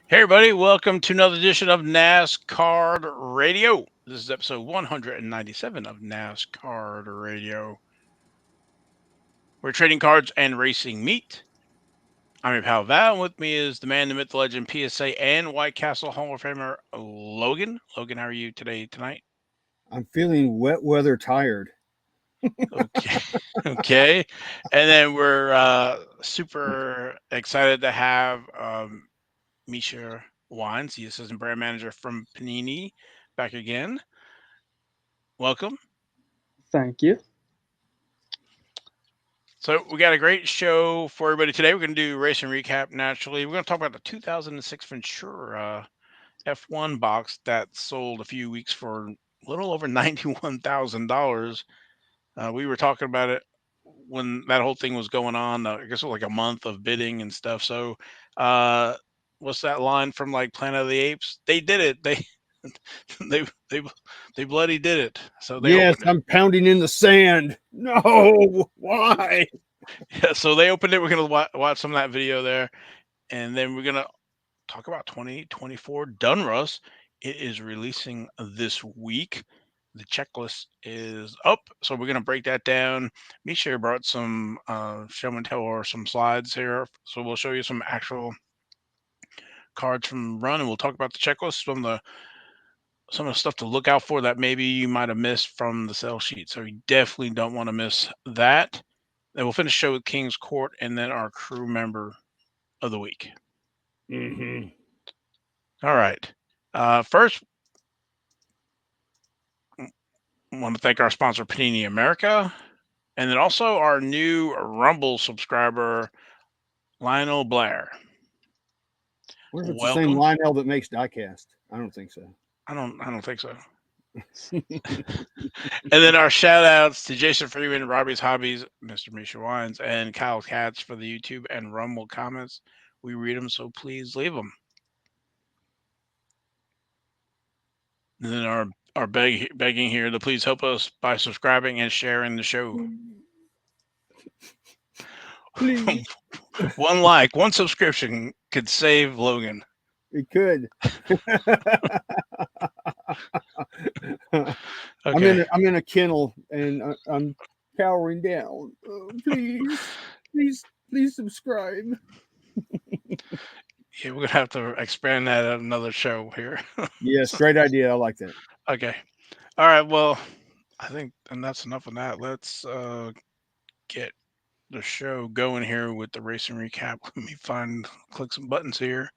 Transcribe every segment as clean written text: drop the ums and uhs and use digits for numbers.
Hey, everybody, welcome to another edition of NasCard Radio. This is episode 197 of NasCard Radio, where trading cards and racing meet. I'm your pal Val, and with me is the man, the myth, the legend, PSA, and White Castle Hall of Famer, Logan. Logan, how are you tonight? I'm feeling wet weather tired. Okay. Okay. And then we're super excited to have Misha Wines, the assistant brand manager from Panini, back again. Welcome. Thank you. So we got a great show for everybody today. We're going to do racing recap naturally. We're going to talk about the 2006 Ventura F1 box that sold a few weeks for a little over $91,000. We were talking about it when that whole thing was going on. I guess it was like a month of bidding and stuff. So, uh, what's that line from like Planet of the Apes? They did it. They they they bloody did it. So they Yes, opened it. I'm pounding in the sand. No, why? Yeah, so they opened it. We're gonna watch some of that video there, and then we're gonna talk about 2024 Donruss. It is releasing this week. The checklist is up, so we're gonna break that down. Misha brought some show and tell or some slides here, so we'll show you some actual cards from run, and we'll talk about the checklist, some of the stuff to look out for that maybe you might have missed from the sell sheet. So you definitely don't want to miss that. Then we'll finish the show with King's Court and then our crew member of the week. Mm-hmm. All right. First, I want to thank our sponsor, Panini America, and then also our new Rumble subscriber, LionelBlair. What if it's the same Welcome. Lionel that makes diecast? I don't think so. I don't think so. And then our shout outs to Jason Freeman, Robbie's Hobbies, Mr. Misha Wines, and Kyle Katz for the YouTube and Rumble comments. We read them, so please leave them. And then our begging here to please help us by subscribing and sharing the show. Please, One like, one subscription could save Logan. it could. Okay. I'm in a kennel and I'm cowering down. Please subscribe. Yeah, we're gonna have to expand that at another show here. Yes, great idea. I like that. Okay. All right. Well, I think and that's enough of that. Let's get the show going here with the racing recap. Let me click some buttons here.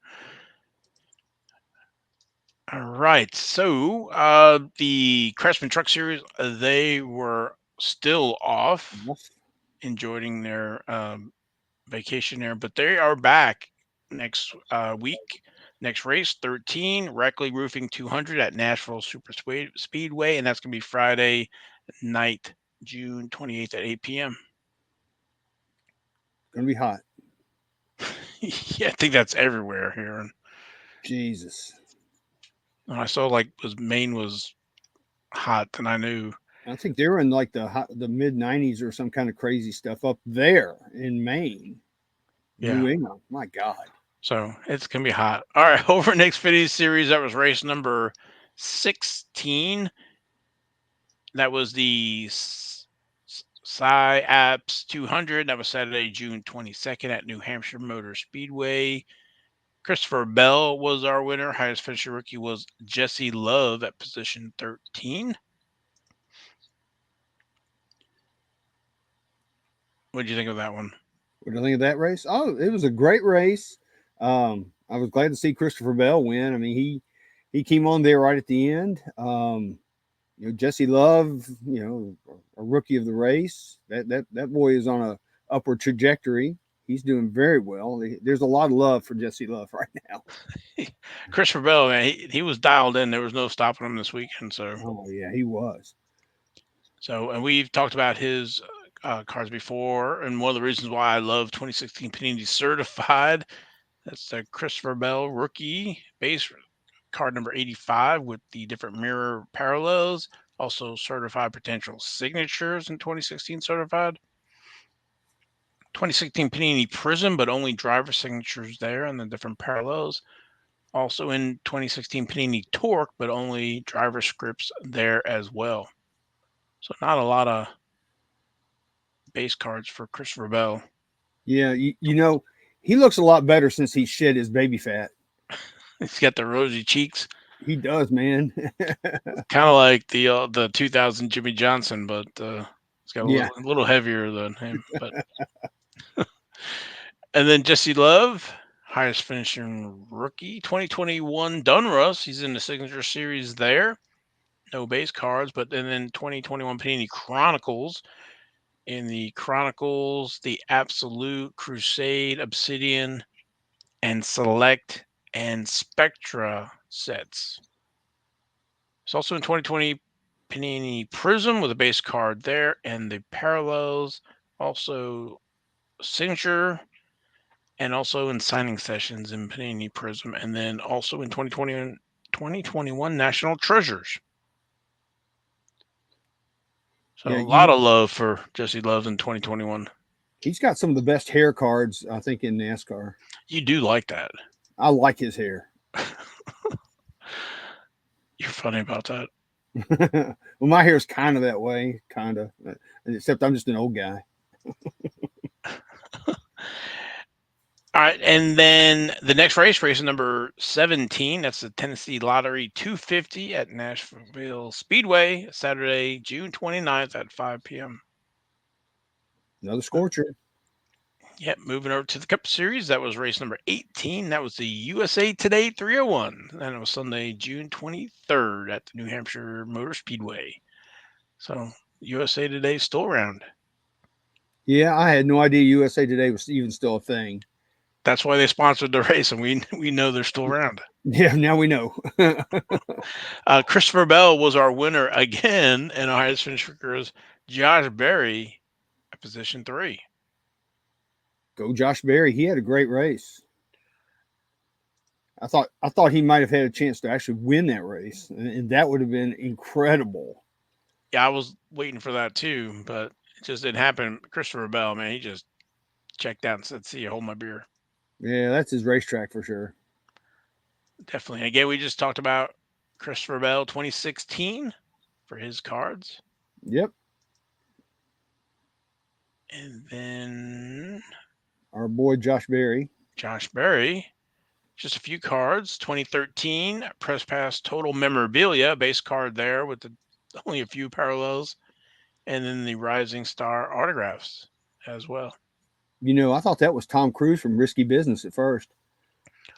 All right. So the Craftsman Truck Series, they were still off, enjoying their vacation there, but they are back next week. Next race, 13, Reckley Roofing 200 at Nashville Speedway, and that's going to be Friday night, June 28th at 8 p.m. Gonna be hot. Yeah, I think that's everywhere here. Jesus. And I saw like Maine was hot, and I knew. I think they were in like the mid 90s or some kind of crazy stuff up there in Maine, Yeah. New England. My God. So it's going to be hot. All right. Over next Xfinity Series, that was race number 16. That was the Apps 200. That was Saturday, June 22nd at New Hampshire Motor Speedway. Christopher Bell was our winner. Highest finisher rookie was Jesse Love at position 13. What did you think of that one? What do you think of that race? Oh, it was a great race. I was glad to see Christopher Bell win. I mean, he came on there right at the end. Jesse Love, a rookie of the race. That boy is on a upward trajectory. He's doing very well. There's a lot of love for Jesse Love right now. Christopher Bell, man, he was dialed in. There was no stopping him this weekend. So, oh yeah, he was. So, and we've talked about his cards before, and one of the reasons why I love 2016 Panini Certified. That's the Christopher Bell rookie base card number 85 with the different mirror parallels. Also certified potential signatures in 2016 certified. 2016 Panini Prism, but only driver signatures there and the different parallels. Also in 2016 Panini Torque, but only driver scripts there as well. So not a lot of base cards for Christopher Bell. Yeah, you know, he looks a lot better since he shed his baby fat. He's got the rosy cheeks, He does, man. kind of like the 2000 Jimmy Johnson, but he's got Yeah. a little heavier than him. But and then Jesse Love, highest finishing rookie, 2021 Donruss. He's in the signature series there. No base cards, but then 2021 Panini Chronicles. In the Chronicles, the Absolute, Crusade, Obsidian, and Select and Spectra sets. It's also in 2020 Panini Prism with a base card there, and the Parallels, also Signature, and also in signing sessions in Panini Prism, and then also in 2021 National Treasures. So Yeah, a lot of love for Jesse Love in 2021. he's got some of the best hair cards, I think, in NASCAR. You do like that. I like his hair. You're funny about that. Well, my hair's kind of that way, kind of, except I'm just an old guy. All right, and then the next race number 17. That's the Tennessee Lottery 250 at Nashville Speedway, Saturday, June 29th at 5 p.m. Another scorcher. Yep, moving over to the Cup Series. That was race number 18. That was the USA Today 301. And it was Sunday, June 23rd at the New Hampshire Motor Speedway. So USA Today is still around. Yeah, I had no idea USA Today was even still a thing. That's why they sponsored the race, and we know they're still around. Yeah, now we know. Christopher Bell was our winner again, and our highest finisher is Josh Berry at position 3. Go Josh Berry. He had a great race. I thought he might have had a chance to actually win that race, and that would have been incredible. Yeah, I was waiting for that too, but it just didn't happen. Christopher Bell, man, he just checked out and said, "See you, hold my beer." Yeah, that's his racetrack for sure. Definitely. Again, we just talked about Christopher Bell 2016 for his cards. Yep. And then Our boy Josh Berry. Josh Berry, just a few cards. 2013 Press Pass Total Memorabilia, base card there with only a few parallels. And then the Rising Star autographs as well. You know, I thought that was Tom Cruise from Risky Business at first.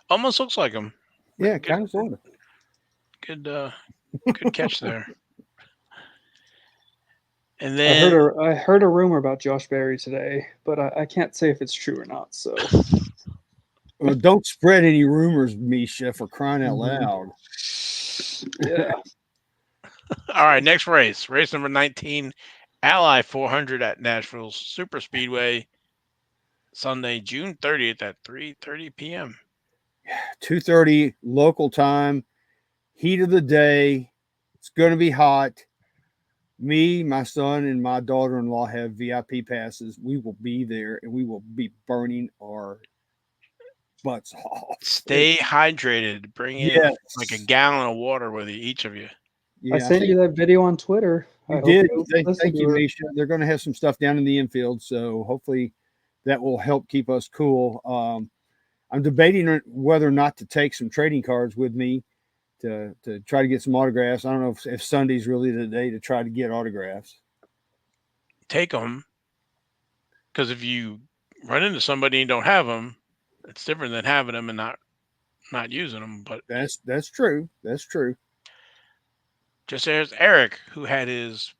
Almost looks like him. Yeah, kind of sort of. Good catch there. And then I heard a rumor about Josh Berry today, but I can't say if it's true or not. So Well, don't spread any rumors, Misha, for crying out loud. yeah. All right, next race number 19, Ally 400 at Nashville Super Speedway, Sunday, June 30th at 3:30 p.m. 2:30 local time, heat of the day. It's going to be hot. Me, my son, and my daughter-in-law have VIP passes. We will be there, and we will be burning our butts off. Stay hydrated. Bring in like a gallon of water with you, each of you. Yeah, I sent you that video on Twitter. You did. Thank you, Misha. They're going to have some stuff down in the infield, so hopefully that will help keep us cool. I'm debating whether or not to take some trading cards with me to try to get some autographs. I don't know if Sunday's really the day to try to get autographs. Take them, because if you run into somebody and don't have them, it's different than having them and not using them. But that's true. That's true. Just as Eric, who had his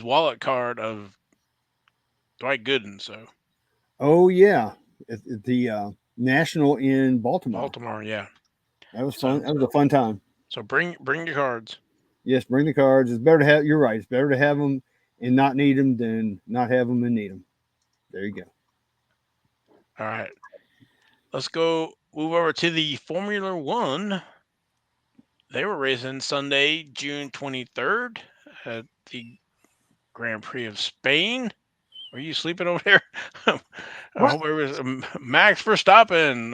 wallet card of Dwight Gooden. So. Oh yeah, at the National in Baltimore. Baltimore, yeah. That was fun. That was a fun time. So bring your cards. Yes, bring the cards. It's better to have. You're right. It's better to have them and not need them than not have them and need them. There you go. All right. Let's move over to the Formula One. They were racing Sunday, June 23rd at the Grand Prix of Spain. Were you sleeping over there? I hope it was Max Verstappen.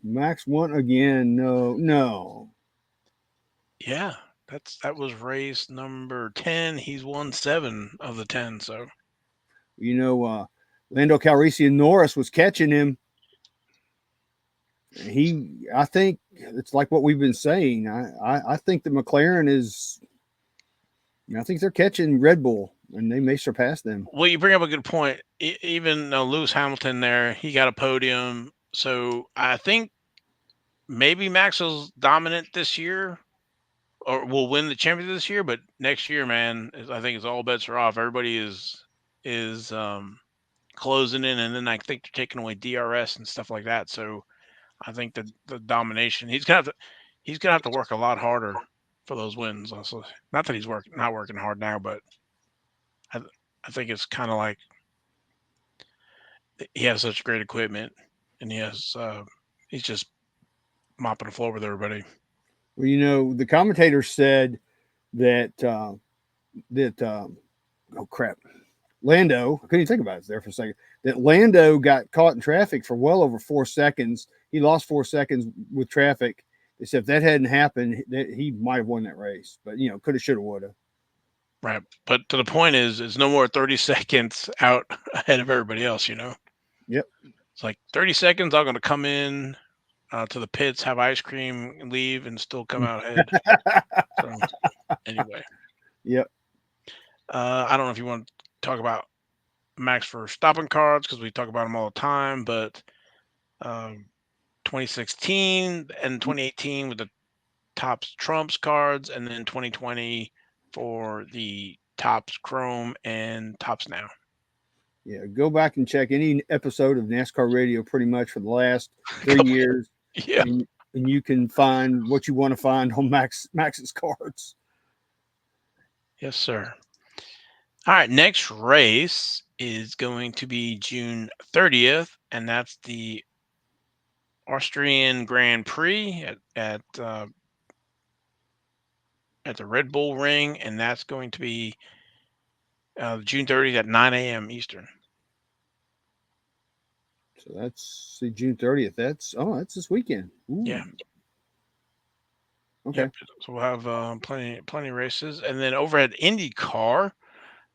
Max won again. No. Yeah, that was race number 10. He's won 7 of the 10. So Lando Calrissian Norris was catching him. I think it's like what we've been saying. I think that McLaren is, I think they're catching Red Bull and they may surpass them. well, you bring up a good point. Even Lewis Hamilton there, he got a podium. So I think maybe Max was dominant this year, or will win the championship this year. But next year, man, I think it's all bets are off. Everybody is closing in, and then I think they're taking away DRS and stuff like that. So I think the domination he's gonna have to work a lot harder for those wins. Also, not that he's not working hard now, but I I think it's kind of like he has such great equipment, and he's just mopping the floor with everybody. Well, the commentator said that oh crap, Lando. I couldn't even think about it there for a second. That Lando got caught in traffic for well over 4 seconds. He lost 4 seconds with traffic. They said if that hadn't happened, that he might have won that race. But could have, should have, would have. Right. But to the point is, it's no more 30 seconds out ahead of everybody else, Yep. It's like 30 seconds, I'm going to come in to the pits, have ice cream, leave, and still come out ahead. So, anyway. Yep. I don't know if you want to talk about Max Verstappen cards because we talk about them all the time, but 2016 and 2018 with the Topps Trumps cards, and then 2020 for the Topps Chrome and Topps Now. Yeah, go back and check any episode of NASCAR Radio pretty much for the last 3 years. Yeah. And you can find what you want to find on Max's cards. Yes, sir. All right, next race is going to be June 30th, and that's the Austrian Grand Prix at the Red Bull Ring, and that's going to be June 30th at 9 a.m. Eastern. So that's June 30th. That's this weekend. Ooh. Yeah. Okay. Yep. So we'll have plenty of races, and then over at IndyCar,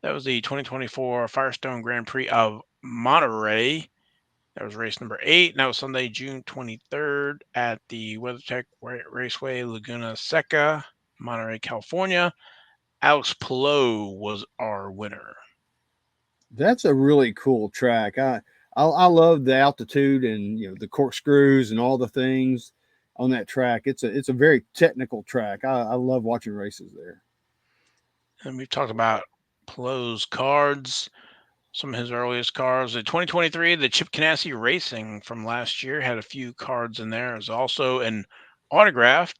that was the 2024 Firestone Grand Prix of Monterey. That was race number 8, and that was Sunday, June 23rd at the WeatherTech Raceway, Laguna Seca, Monterey, California. Alex Palou was our winner. That's a really cool track. I love the altitude and the corkscrews and all the things on that track. It's a very technical track. I love watching races there. And we've talked about Palou's cards, some of his earliest cards. The 2023, the Chip Ganassi Racing from last year had a few cards in there. There's also an autograph.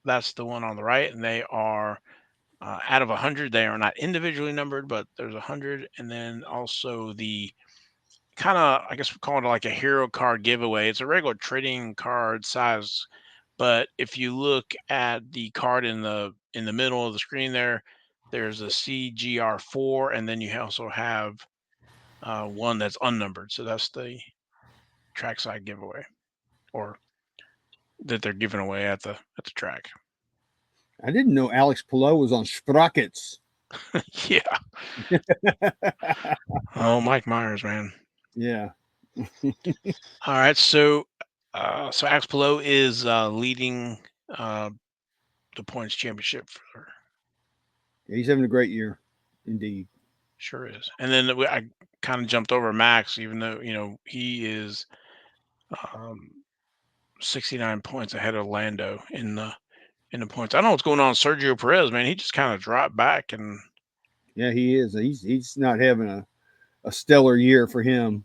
That's the one on the right, and they are out of 100. They are not individually numbered, but there's 100, and then also the kind of, I guess we call it like a hero card giveaway. It's a regular trading card size, but if you look at the card in the middle of the screen there's a CGR4, and then you also have one that's unnumbered. So that's the trackside giveaway, or that they're giving away at the track. I didn't know Alex Palou was on Sprockets. Yeah. Oh, Mike Myers, man. Yeah. All right. So Alex Palou is leading the points championship for. Yeah, he's having a great year, indeed. Sure is. And then I kind of jumped over Max, even though he is 69 points ahead of Lando in the points. I don't know what's going on with Sergio Perez, man. He just kind of dropped back, and yeah, he is. He's not having a stellar year for him.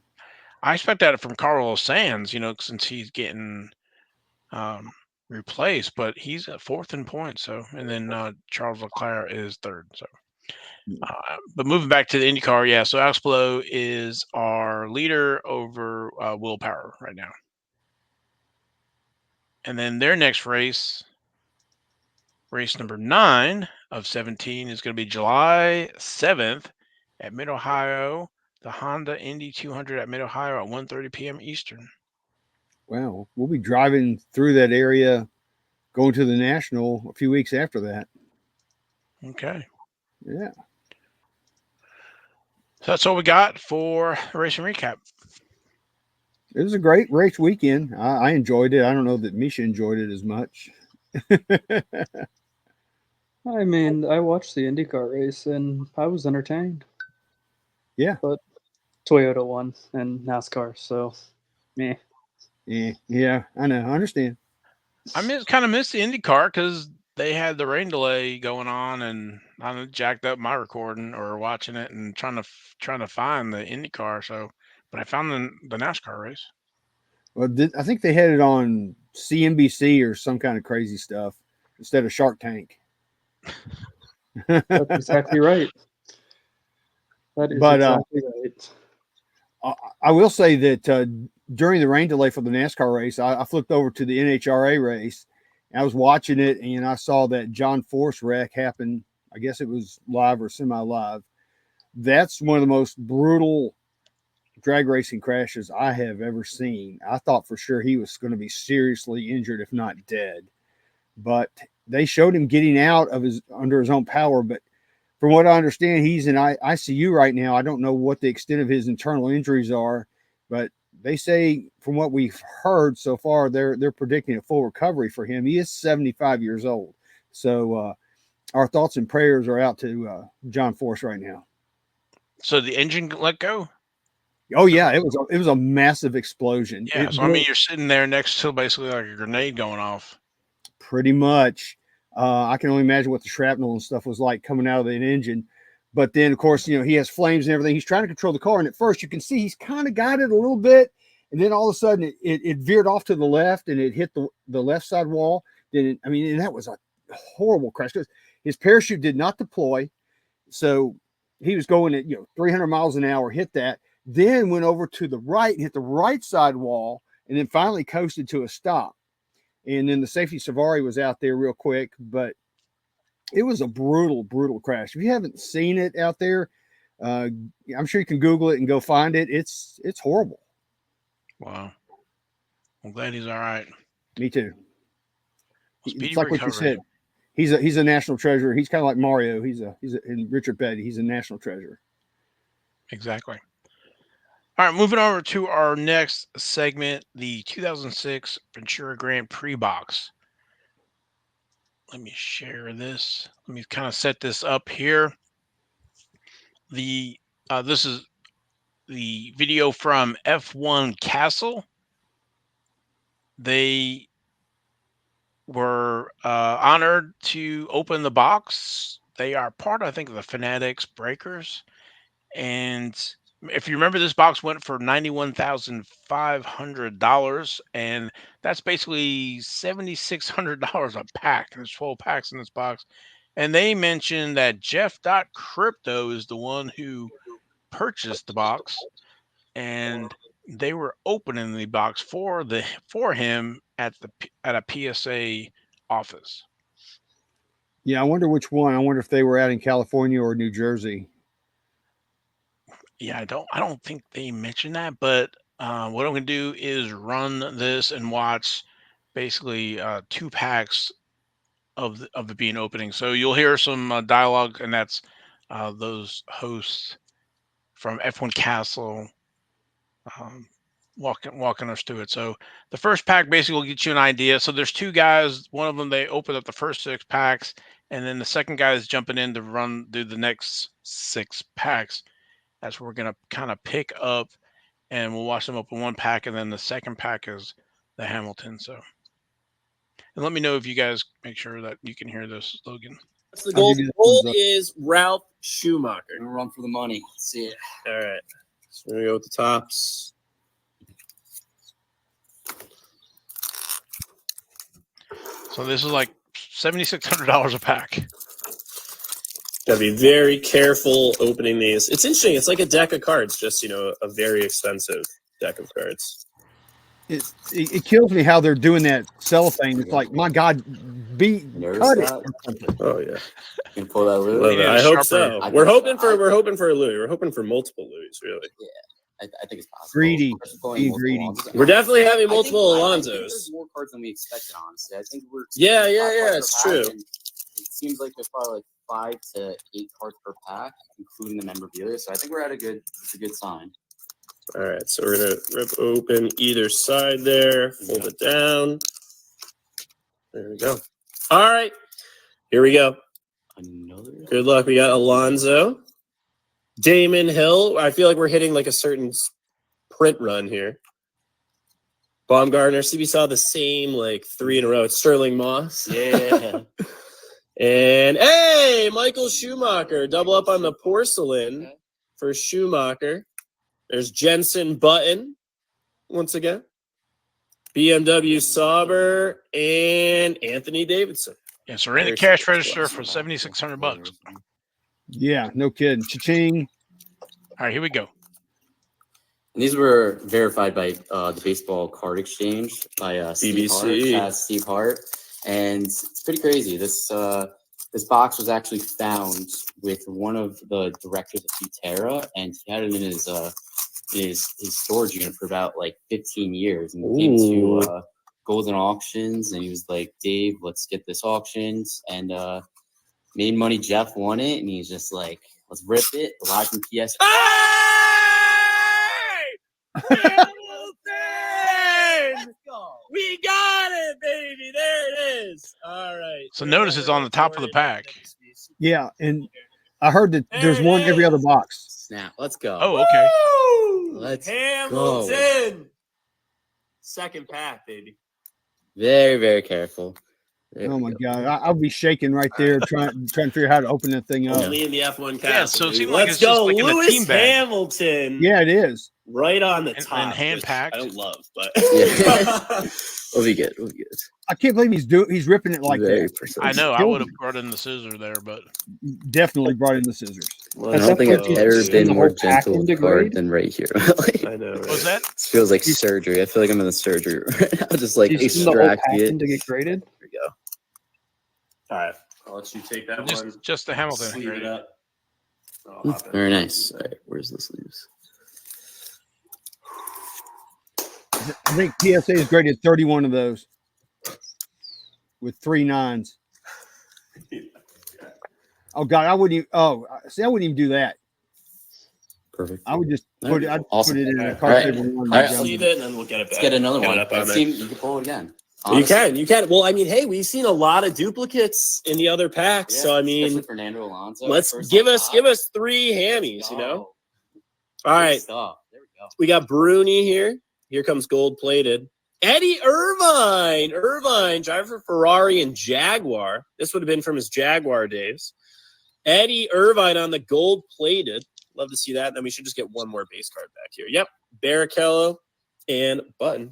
I expect that from Carlos Sainz, since he's getting replaced, but he's at 4th in points. So, and then Charles Leclerc is 3rd. So, but moving back to the IndyCar, yeah. So Alex Palou is our leader over Will Power right now. And then their next race number 9 of 17, is going to be July 7th at Mid-Ohio, the Honda Indy 200 at Mid-Ohio at 1:30 p.m. Eastern. Well, we'll be driving through that area, going to the National a few weeks after that. Okay. Yeah. So that's all we got for racing recap. It was a great race weekend. I enjoyed it. I don't know that Misha enjoyed it as much. I mean, I watched the IndyCar race and I was entertained. Yeah. But Toyota won and NASCAR, so meh. Yeah, I know. I understand. I kind of missed the IndyCar because they had the rain delay going on, and I jacked up my recording or watching it and trying to find the IndyCar. So, but I found the NASCAR race. Well, I think they had it on CNBC or some kind of crazy stuff instead of Shark Tank. That's exactly right. That is exactly right. I will say that during the rain delay for the NASCAR race, I flipped over to the NHRA race. And I was watching it, and I saw that John Force wreck happen. I guess it was live or semi-live. That's one of the most brutal drag racing crashes I have ever seen. I thought for sure he was going to be seriously injured, if not dead. But they showed him getting out of under his own power. But from what I understand, he's in ICU right now. I don't know what the extent of his internal injuries are, but they say from what we've heard so far, they're predicting a full recovery for him. He is 75 years old. So our thoughts and prayers are out to John Force right now. So the engine let go? Oh yeah, it was a massive explosion. Yeah, so I mean, you're sitting there next to basically like a grenade going off. Pretty much. I can only imagine what the shrapnel and stuff was like coming out of that engine. But then, of course, he has flames and everything. He's trying to control the car, and at first you can see he's kind of got it a little bit, and then all of a sudden it veered off to the left and it hit the left side wall. And that was a horrible crash because his parachute did not deploy, so he was going at 300 miles an hour, hit that, then went over to the right and hit the right side wall, and then finally coasted to a stop. And then the safety Savari was out there real quick, but it was a brutal, brutal crash. If you haven't seen it out there, I'm sure you can Google it and go find it. It's horrible. Wow. I'm glad he's all right. Me too. Speedy it's like recovery. What you said. He's a national treasure. He's kind of like Mario. He's and Richard Petty. He's a national treasure. Exactly. All right, moving over to our next segment, the 2006 Futera Grand Prix box. Let me share this. Let me kind of set this up here. This is the video from F1 Castle. They were honored to open the box. They are part, I think, of the Fanatics Breakers. And if you remember, this box went for $91,500, and that's basically $7,600 a pack. There's 12 packs in this box. And they mentioned that Jeff.Crypto is the one who purchased the box, and they were opening the box for him at a PSA office. Yeah, I wonder which one. I wonder if they were out in California or New Jersey. Yeah, I don't think they mentioned that, but what I'm going to do is run this and watch basically 2 packs of the being opening. So you'll hear some dialogue, and that's those hosts from F1 Castle walking us through it. So the first pack basically will get you an idea. So there's 2 guys. One of them, they open up the first 6 packs, and then the second guy is jumping in to do the next 6 packs. That's where we're going to kind of pick up, and we'll watch them open one pack, and then the second pack is the Hamilton. So, and let me know if you guys make sure that you can hear this, Logan. That's the gold. The gold is Ralph Schumacher. We're gonna run for the money. Let's see it. All right. So we're going to go with the tops. So this is like $7,600 a pack. Gotta be very careful opening these. It's interesting. It's like a deck of cards, just a very expensive deck of cards. It kills me how they're doing that cellophane. It's like, my God, cut it. Oh yeah, you can pull that Louis. I hope so. We're hoping for a Louis. We're hoping for multiple Louis, really. Yeah. I think it's possible. Greedy. Going Being multiple greedy. Alonsos. We're definitely having I think- multiple I think Alonsos. there's more cards than we expected, honestly. I think we're Yeah, expecting yeah, 5 yeah, cards it's per pack, true. and it seems like there's probably like 5 to 8 cards per pack, including the memorabilia. So I think we're at it's a good sign. All right, so we're gonna rip open either side there, fold it down. There we go. All right, here we go. Another. Good luck. We got Alonso, Damon Hill. I feel like we're hitting like a certain print run here. Baumgartner. See, we saw the same like 3 in a row. It's Sterling Moss. Yeah. And hey, Michael Schumacher. Double up on the porcelain for Schumacher. There's Jensen Button once again. BMW Sauber and Anthony Davidson. Yeah, so we're in the There's cash some register plus. for $7,600. Yeah, no kidding. Cha-ching. All right, here we go. And these were verified by the Baseball Card Exchange by Steve Hart. And it's pretty crazy. This box was actually found with one of the directors of Futera, and he had it in his storage unit for about like 15 years. And he came to Goldin auctions, and he was like, "Dave, let's get this auctioned." And Made Money Jeff won it, and he's just like, "Let's rip it." Live from PS. Hamilton! We got it, baby. There it is. All right. So notice it's on the top of the pack. Yeah, and I heard that there's one every other box. Snap. Let's go. Oh, okay. Woo! Let's Hamilton. Second pack, baby. Very, very careful. There Oh we my go. God, I'll be shaking right there trying to figure out how to open that thing up. Only in the F1 castle. Yeah, so it baby. seemed like Let's it's just go, like in a Lewis team bag. Hamilton. Yeah, it is. Right on the And top. hand which packed. I don't love, but Yeah. We'll be good. We'll be good. I can't believe he's ripping it like Very that. precise. I know. I Killed would have me. brought in the scissor there, but Definitely brought in the scissors. Well, I don't think I've definitely ever seen been the more whole pack gentle with a integrate. card than right here. I know. Right? what was that? This feels like surgery. I feel like I'm in the surgery right now. Just like You've seen the whole extract pack it. into get graded. There we go. All right. I'll let you take that one. Just the Hamilton. Sleeve it up. I'll hop in. Very nice. All right, where's the sleeves? I think PSA is graded 31 of those with 3 9s. Oh God, I wouldn't even. Oh, see, I wouldn't even do that. Perfect. I would just All put right, it. I'd awesome. put it in a All card right. table. All right, Sleeve it and then we'll get it back. Let's get another Get one. it up on I've there. seen, you can pull it again. You can. Well, I mean, hey, we've seen a lot of duplicates in the other packs, Yeah, so I especially mean, Fernando Alonso. let's first give time us box. 3 hammies, Let's you know. go. All Good right, stuff. There we go. we got Bruni here. Here comes gold plated. Eddie Irvine, driver for Ferrari and Jaguar. This would have been from his Jaguar days. Eddie Irvine on the gold plated. Love to see that. Then we should just get one more base card back here. Yep, Barrichello and Button.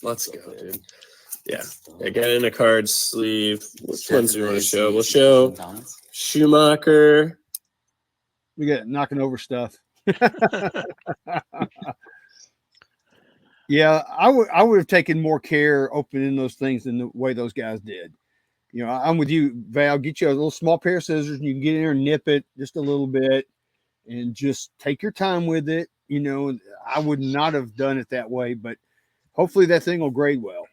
Let's go, dude. Yeah, get in a card sleeve. Which ones do we want to show? We'll show Schumacher. We got knocking over stuff. Yeah, I would have taken more care opening those things than the way those guys did. You know, I'm with you, Val. Get you a little small pair of scissors, and you can get in there and nip it just a little bit, and just take your time with it. You know, I would not have done it that way, but hopefully that thing will grade well.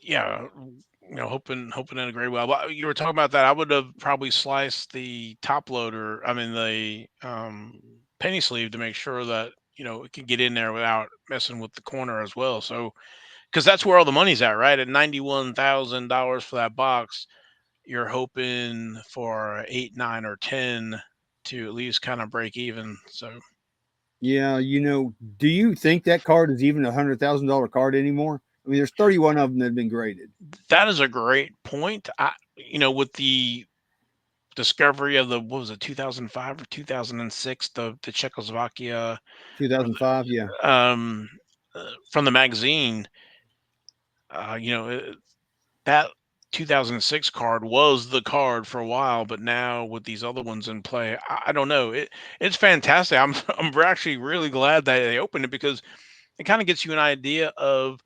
Yeah, you know, hoping it'll grade well. But you were talking about that. I would have probably sliced the top loader. I mean, the penny sleeve to make sure that it can get in there without messing with the corner as well. So, because that's where all the money's at, right? At $91,000 for that box, you're hoping for 8, 9, or 10 to at least kind of break even. So, Yeah, do you think that card is even $100,000 card anymore? I mean, there's 31 of them that have been graded. that is a great point. With the discovery of the 2005 or 2006, the Czechoslovakia 2005, yeah. From the magazine, that 2006 card was the card for a while, but now with these other ones in play, I don't know. It's fantastic. I'm actually really glad that they opened it, because it kind of gets you an idea of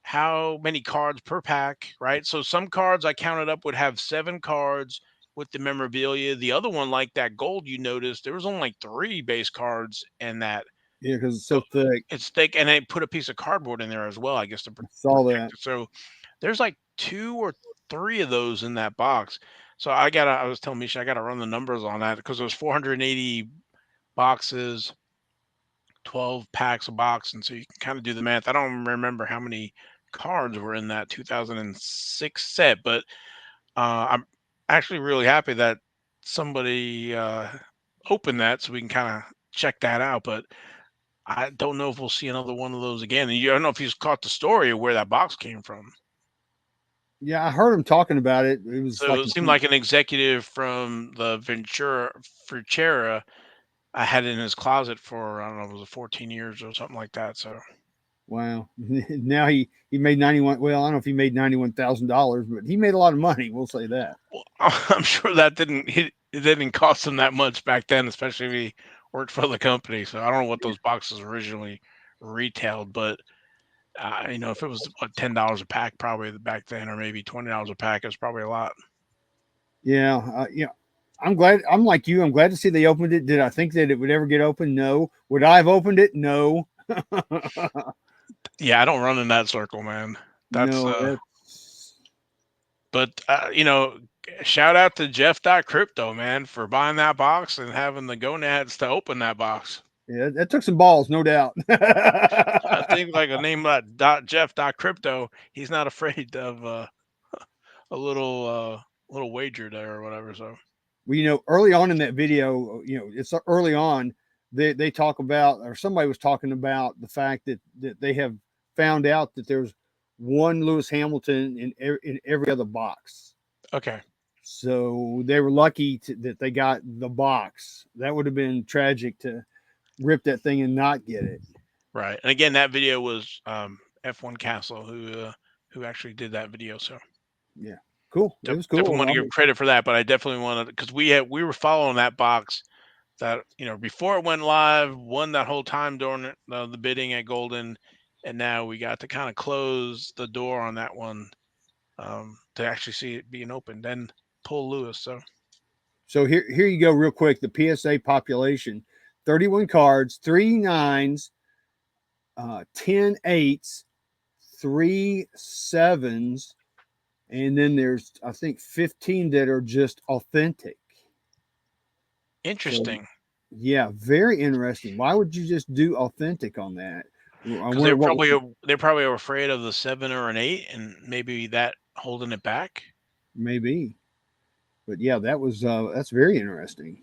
how many cards per pack, right? So some cards I counted up would have 7 cards with the memorabilia. The other one, like that gold, you noticed there was only like 3 base cards in that. Yeah, because it's so thick. It's thick, and they put a piece of cardboard in there as well, I guess, to Saw protect that. it. So there's like 2 or 3 of those in that box. So I was telling Misha I gotta run the numbers on that because there's 480 boxes, 12 packs a box, and so you can kind of do the math. I don't remember how many cards were in that 2006 set, but I'm actually really happy that somebody opened that so we can kind of check that out. But I don't know if we'll see another one of those again. And I don't know if you caught the story of where that box came from. Yeah, I heard him talking about it. It was So like it seemed like an executive from the Futera had it in his closet for, I don't know, it was 14 years or something like that. So wow. Now he made 91. Well, I don't know if he made $91,000, but he made a lot of money. We'll say that. well, I'm sure that it didn't cost him that much back then, especially if he worked for the company. So I don't know what those boxes originally retailed, but if it was what, $10 a pack probably back then, or maybe $20 a pack, it was probably a lot. Yeah, I'm glad. I'm like you. I'm glad to see they opened it. Did I think that it would ever get open? No. Would I have opened it? No. Yeah, I don't run in that circle, man. That's No. That's but shout out to Jeff.Crypto, man, for buying that box and having the gonads to open that box. yeah. That took some balls, no doubt. I think like a name like Jeff.Crypto, he's not afraid of a little wager there or whatever. So Well, early on in that video, it's early on. They talk about, or somebody was talking about the fact that they have found out that there's one Lewis Hamilton in every other box. okay. So they were lucky that they got the box. That would have been tragic to rip that thing and not get it. Right. And again, that video was F1 Castle who actually did that video. So Yeah, cool. It was definitely cool. want to give credit for that, but I definitely wanted, because we were following that box that before it went live, won that whole time during the bidding at Goldin, and now we got to kind of close the door on that one to actually see it being opened and pull Lewis. So here you go, real quick. The PSA population: 31 cards, 3 9s, 10 8s, 3 7s, and then there's, I think, 15 that are just authentic. Interesting. So, yeah, very interesting. Why would you just do authentic on that? I Because wonder what they're probably afraid of the 7 or an 8, and maybe that holding it back. maybe. But yeah, that's very interesting.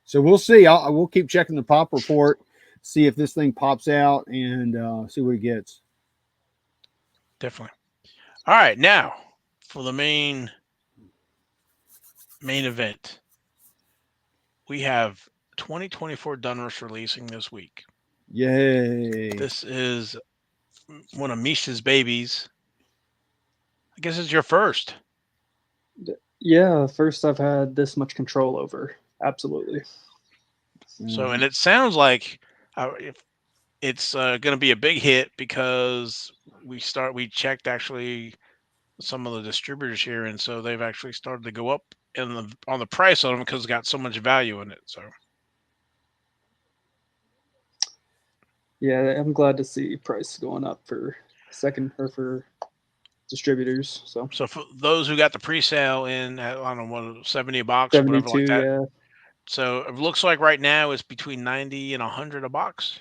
So we'll see. We'll keep checking the pop report, see if this thing pops out, and see what it gets. Definitely. All right, now for the main event. We have 2024 Donruss releasing this week. Yay! This is one of Misha's babies. I guess it's your first. Yeah, first I've had this much control over. Absolutely. So, and it sounds like if it's going to be a big hit, because we checked actually some of the distributors here, and so they've actually started to go up on the price of them because it's got so much value in it. So Yeah, I'm glad to see price going up for for distributors. So for those who got the pre-sale in, I don't know, what, $70 box, whatever like 72, that. yeah. So it looks like right now it's between 90 and 100 a box.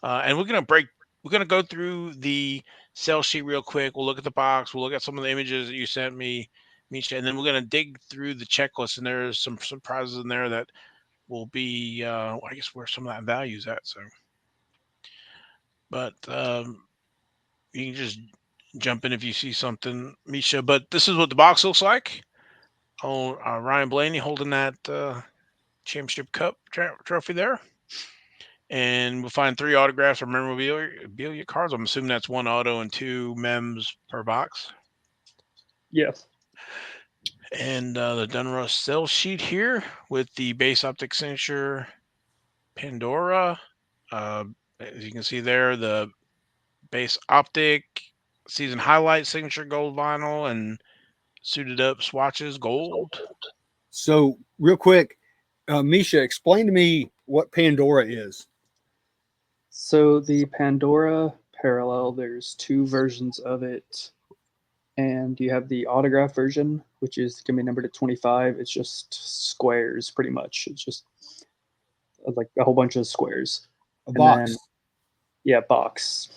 And we're gonna go through the sell sheet real quick. We'll look at the box. We'll look at some of the images that you sent me, Misha, and then we're gonna dig through the checklist. And there's some surprises in there that will be, I guess, where some of that value's at. So, but you can just jump in if you see something, Misha. But this is what the box looks like. Oh, Ryan Blaney holding that championship cup trophy there. And we'll find 3 autographs or memorabilia cards. I'm assuming that's 1 auto and 2 mems per box. Yes. And the Donruss sell sheet here with the base optic signature Pandora. As you can see there, the base optic season highlight signature gold vinyl and suited up swatches, gold. So real quick, Misha, explain to me what Pandora is. So the Pandora Parallel, there's two versions of it. And you have the autograph version, which is going to be numbered at 25. It's just squares, pretty much. It's just like a whole bunch of squares. A And box. then, yeah, box.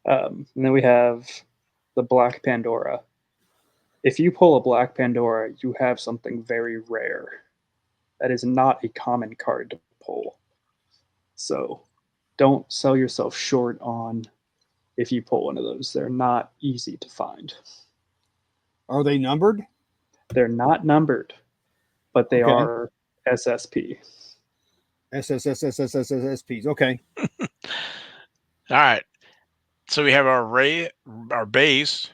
And then we have the Black Pandora. If you pull a Black Pandora, you have something very rare. That is not a common card to pull. So don't sell yourself short on if you pull one of those. They're not easy to find. Are they numbered? They're not numbered, but they Okay. are SSP. SSSSSSSPs. Okay. All right. So we have our base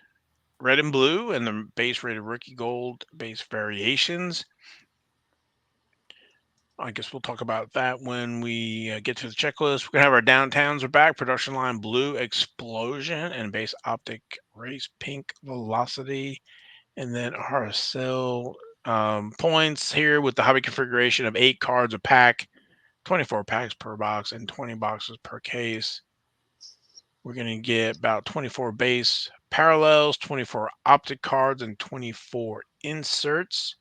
red and blue, and the base rated rookie gold base variations. I guess we'll talk about that when we get to the checklist. We're gonna have our downtowns are back. Production line blue explosion and base optic race pink velocity, and then our sell points here with the hobby configuration of 8 cards a pack, 24 packs per box, and 20 boxes per case. We're gonna get about 24 base parallels, 24 optic cards, and 24 inserts.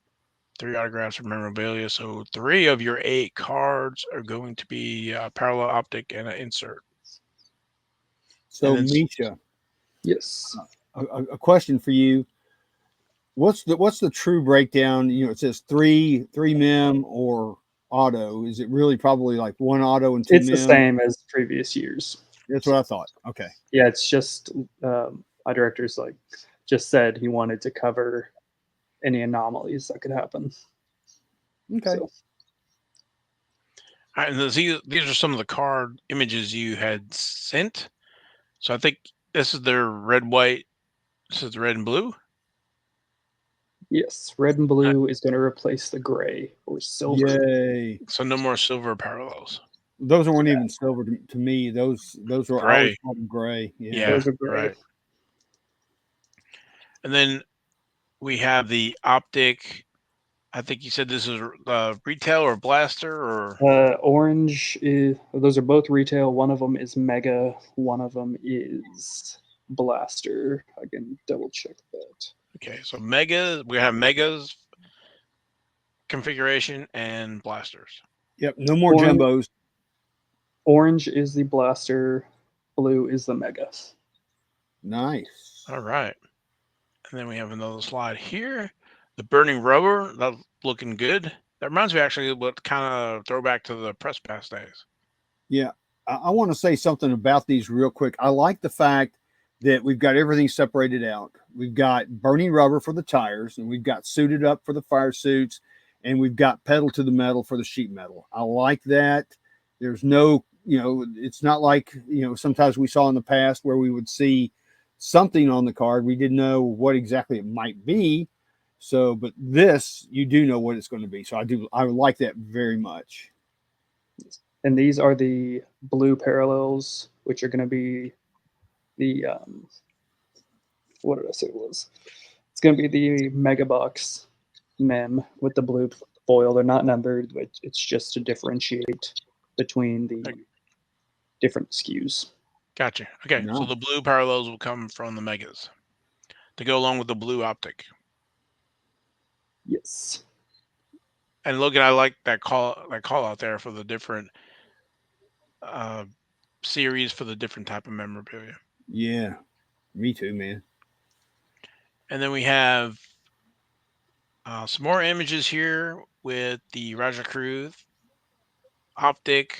3 autographs or memorabilia. So 3 of your 8 cards are going to be parallel optic and an insert. So And then- Misha, Yes. a question for you. What's the true breakdown? You know, it says three mem or auto. Is it really probably like 1 auto and 2 It's mem? the same as previous years. That's what I thought. Okay. Yeah, it's just my director's just said he wanted to cover any anomalies that could happen. Okay. So, All right, and these are some of the card images you had sent. So I think this is their red, white. This is the red and blue. yes, red and blue is going to replace the gray or silver. Yay. So no more silver parallels. Those weren't even silver to me. Those were Gray. always called them gray. Yeah. Those are gray. Right. And then we have the optic. I think you said this is retail or blaster or Orange is, those are both retail. One of them is Mega. One of them is Blaster. I can double check that. okay. So mega. We have megas configuration and blasters. Yep. No more Orange. jumbos. Orange is the Blaster. Blue is the Mega. Nice. All right. And then we have another slide here. The burning rubber, that's looking good. That reminds me actually of what kind of throwback to the press pass days. Yeah. I want to say something about these real quick. I like the fact that we've got everything separated out. We've got burning rubber for the tires, and we've got suited up for the fire suits, and we've got pedal to the metal for the sheet metal. I like that. There's no, it's not like, sometimes we saw in the past where we would see something on the card. We didn't know what exactly it might be. So, but this, you do know what it's going to be. So I like that very much. And these are the blue parallels, which are going to be the, what did I say it was? It's going to be the Mega Box mem with the blue foil. They're not numbered, but it's just to differentiate between the different SKUs. Gotcha. Okay. No. So the blue parallels will come from the megas to go along with the blue optic. Yes. And Logan, I like that call out there for the different series for the different type of memorabilia. Yeah, me too, man. And then we have some more images here with the Raja Crew optic.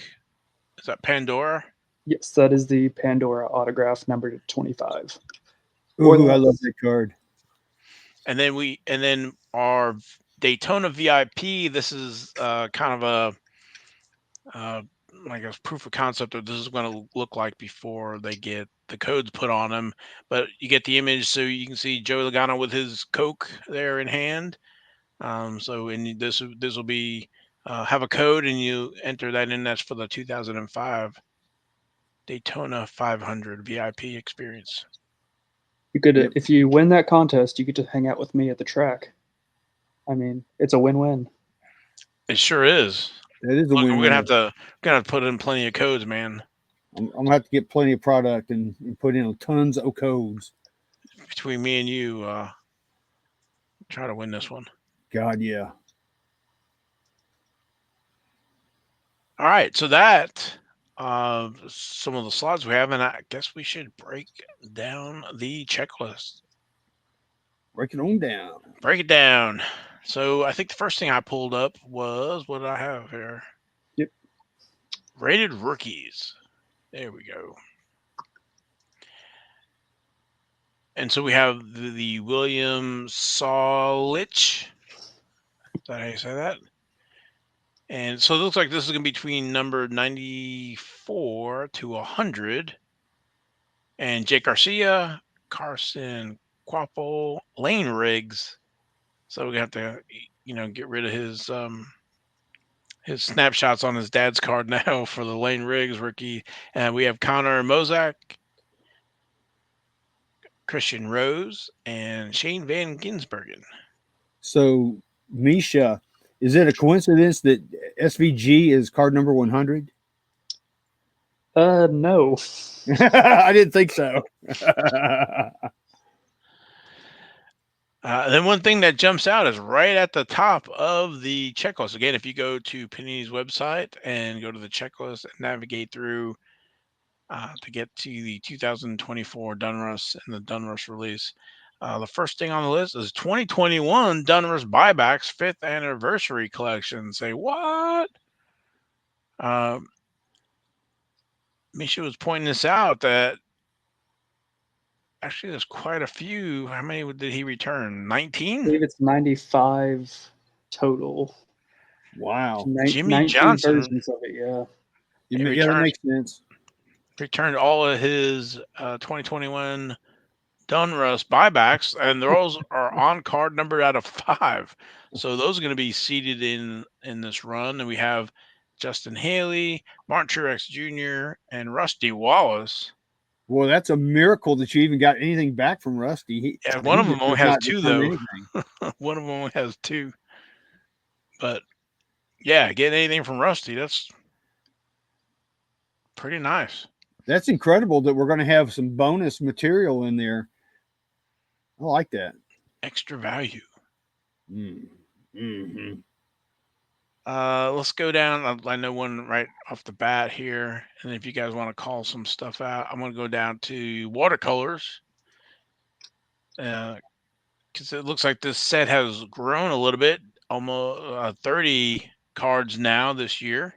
Is that Pandora? Yes, that is the Pandora autograph numbered at 25. Ooh, I love that card. And then our Daytona VIP. This is kind of a like a proof of concept of this is going to look like before they get the codes put on them. But you get the image, so you can see Joey Logano with his Coke there in hand. So in this will be have a code and you enter that in. That's for the 2005 Daytona 500 VIP experience. You could, Yep. if you win that contest, you get to hang out with me at the track. I mean, it's a win-win. It sure is. That is a Look, win. we're gonna put in plenty of codes, man. I'm gonna have to get plenty of product and put in tons of codes. Between me and you, try to win this one. God, yeah. All right, so that some of the slots we have, and I guess we should break down the checklist. Break it on down. Break it down. So I think the first thing I pulled up was, what did I have here? Yep. Rated rookies. There we go. And so we have the William Solich. Is that how you say that? And so it looks like this is going to be between number 94 to 100. And Jake Garcia, Carson Quapple, Lane Riggs. So we have to, get rid of his snapshots on his dad's card now for the Lane Riggs rookie. And we have Connor Mozak, Christian Rose, and Shane Van Ginsbergen. So, Misha, is it a coincidence that SVG is card number 100? No. I didn't think so. Then one thing that jumps out is right at the top of the checklist. Again, if you go to Panini's website and go to the checklist and navigate through to get to the 2024 Donruss and the Donruss release, the first thing on the list is 2021 Donruss Buybacks 5th Anniversary Collection. Say what? Misha was pointing this out that actually there's quite a few. How many did he return? 19? I believe it's 95 total. Wow. Jimmy 19 Johnson. versions of it, yeah. Yeah, that makes sense. Returned all of his 2021 Donruss buybacks, and those are on card numbered out of 5. So those are going to be seated in this run. And we have Justin Haley, Martin Truex Jr., and Rusty Wallace. Well, that's a miracle that you even got anything back from Rusty. One of them only has 2, though. One of them only has 2. But yeah, getting anything from Rusty, that's pretty nice. That's incredible that we're going to have some bonus material in there. I like that. Extra value. Mm-hmm. Let's go down. I know one right off the bat here. And if you guys want to call some stuff out, I'm going to go down to watercolors. Because it looks like this set has grown a little bit. Almost 30 cards now this year.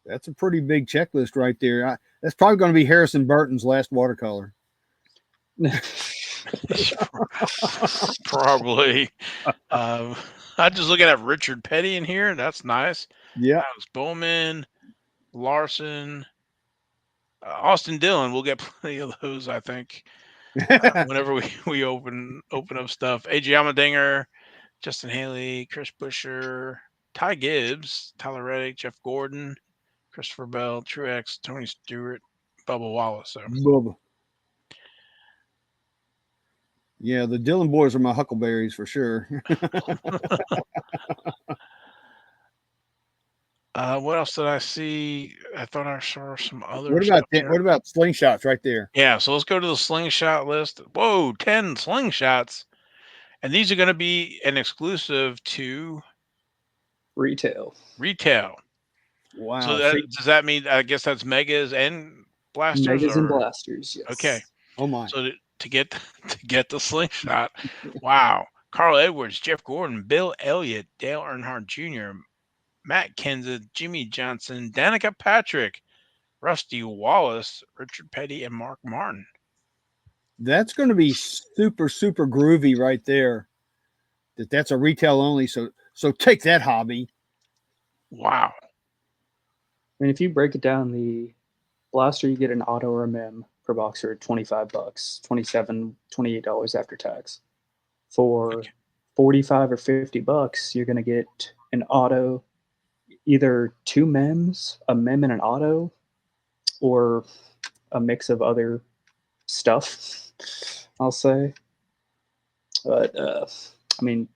That's a pretty big checklist right there. That's probably going to be Harrison Burton's last watercolor. Probably. I'm just looking at Richard Petty in here. That's nice. Yeah. Alex Bowman, Larson, Austin Dillon. We'll get plenty of those, I think, whenever we open up stuff. AJ Allmendinger, Justin Haley, Chris Buescher, Ty Gibbs, Tyler Reddick, Jeff Gordon, Christopher Bell, Truex, Tony Stewart, Bubba Wallace. So. Bubba. Yeah, the Dillon boys are my huckleberries for sure. What else did I see? I thought I saw some other. What about slingshots right there? Yeah, so let's go to the slingshot list. Whoa, 10 slingshots. And these are going to be an exclusive to retail. Wow. So does that mean, I guess that's megas and blasters? Megas and blasters, yes. Okay. Oh my. So to get the slingshot, wow. Carl Edwards, Jeff Gordon, Bill Elliott, Dale Earnhardt Jr., Matt Kenseth, Jimmy Johnson, Danica Patrick, Rusty Wallace, Richard Petty, and Mark Martin. That's going to be super, super groovy right there. That's a retail only. So take that, hobby. Wow. I mean, if you break it down, the blaster, you get an auto or a mem per box for $25, $27, $28 after tax. For $45 or $50, you're going to get an auto, either 2 mems, a mem and an auto, or a mix of other stuff, I'll say. But I mean,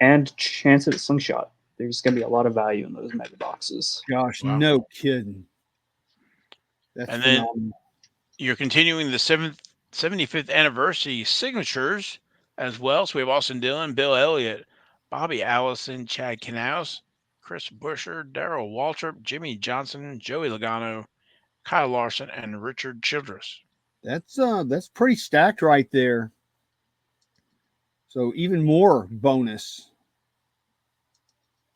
and chance at a slingshot. There's going to be a lot of value in those mega boxes. Gosh, Wow. no kidding. That's And phenomenal. then you're continuing the 75th anniversary signatures as well. So we have Austin Dillon, Bill Elliott, Bobby Allison, Chad Knaus, Chris Buescher, Darrell Waltrip, Jimmy Johnson, Joey Logano, Kyle Larson, and Richard Childress. That's pretty stacked right there. So even more bonus.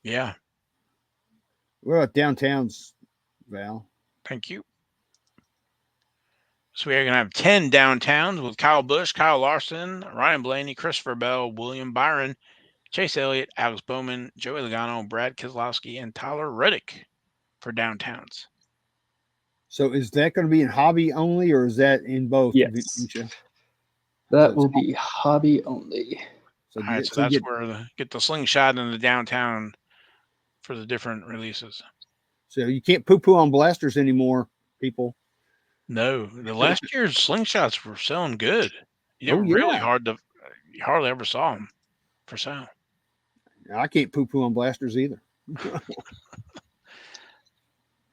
Yeah. What about downtowns, Val? Thank you. So we are going to have 10 downtowns with Kyle Busch, Kyle Larson, Ryan Blaney, Christopher Bell, William Byron, Chase Elliott, Alex Bowman, Joey Logano, Brad Keselowski, and Tyler Reddick for downtowns. So is that going to be in hobby only, or is that in both? Yes. Misha? That will be hobby only. So, All right, so that's where get the slingshot and the downtown for the different releases. So you can't poo-poo on blasters anymore, people. No, the last year's slingshots were selling good. Really hard to, you hardly ever saw them for sale. I can't poo-poo on blasters either.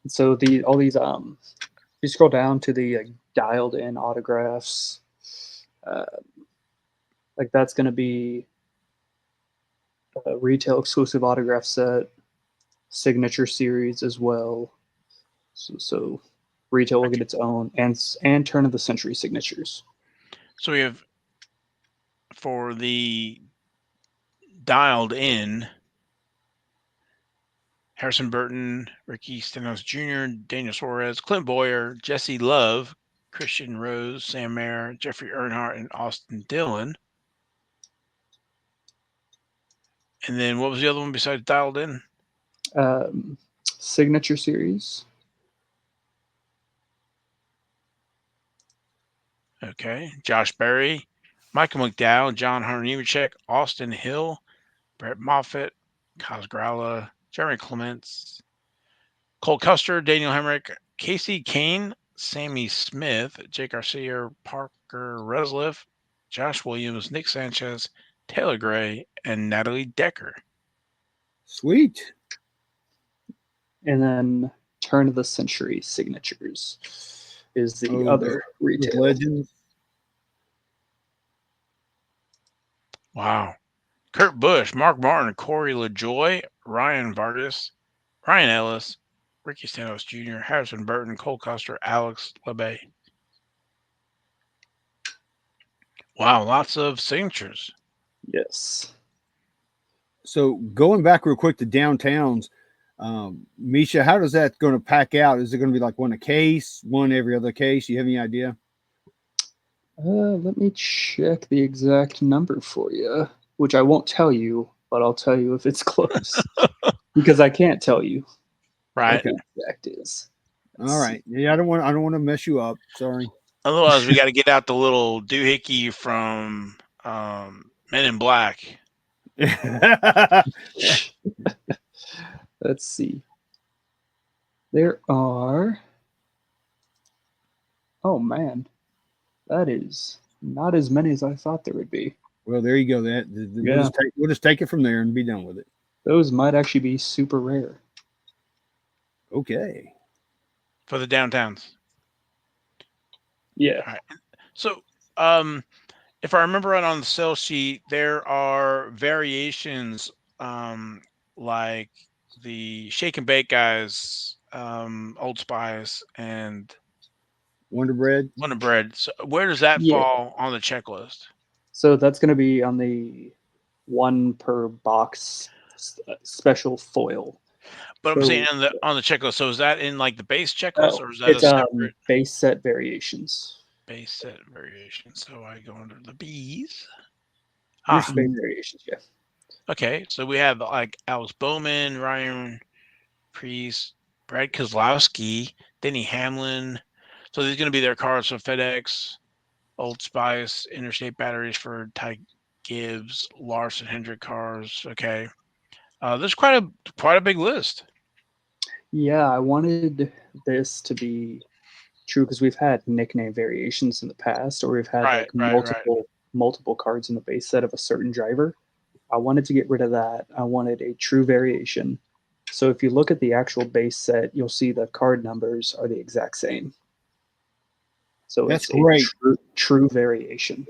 So all these you scroll down to the dialed in autographs. Like that's going to be a retail exclusive autograph set, signature series as well. So retail will get its own and turn of the century signatures. So we have for the dialed in Harrison Burton, Ricky Stenhouse Jr., Daniel Suarez, Clint Boyer, Jesse Love, Christian Rose, Sam Mayer, Jeffrey Earnhardt, and Austin Dillon. And then what was the other one besides dialed in? Signature series. Okay. Josh Berry, Michael McDowell, John Hunter Nemechek, Austin Hill, Brett Moffitt, Kaz Gralla, Jeremy Clements, Cole Custer, Daniel Hemrick, Casey Kane, Sammy Smith, Jake Garcia, Parker Resliff, Josh Williams, Nick Sanchez, Taylor Gray, and Natalie Decker. Sweet. And then turn of the century signatures is the other retail. Legends. Wow. Kurt Busch, Mark Martin, Corey LaJoy, Ryan Vargas, Ryan Ellis, Ricky Stenhouse Jr., Harrison Burton, Cole Custer, Alex LeBay. Wow, lots of signatures. Yes. So going back real quick to downtowns, Misha, how does that going to pack out? Is it going to be like one a case, one every other case? You have any idea? Let me check the exact number for you, which I won't tell you, but I'll tell you if it's close because I can't tell you. Right. What the exact is. All right. Yeah, I don't want to mess you up. Sorry. Otherwise, we got to get out the little doohickey from Men in Black. Let's see. There are. Oh man, that is not as many as I thought there would be. Well, there you go. We'll just take it from there and be done with it. Those might actually be super rare. Okay. For the downtowns. Yeah. All right. So, if I remember right on the sell sheet, there are variations like the Shake and Bake guys, Old Spice, and Wonder Bread. So where does that fall on the checklist? So that's going to be on the one per box special foil. But I'm saying on the checklist. So is that in like the base checklist, or is that a separate base set variations? Base set variations. So I go under the B's. Base variations, yeah. Okay, so we have like Alex Bowman, Ryan Priest, Brad Keselowski, Denny Hamlin. So these are going to be their cars for FedEx, Old Spice, Interstate Batteries for Ty Gibbs, Larson Hendrick cars. Okay, there's quite a big list. Yeah, I wanted this to be True, because we've had nickname variations in the past, or we've had Right, multiple cards in the base set of a certain driver. I wanted to get rid of that. I wanted a true variation. So if you look at the actual base set, you'll see the card numbers are the exact same. So That's it's great. a true variation.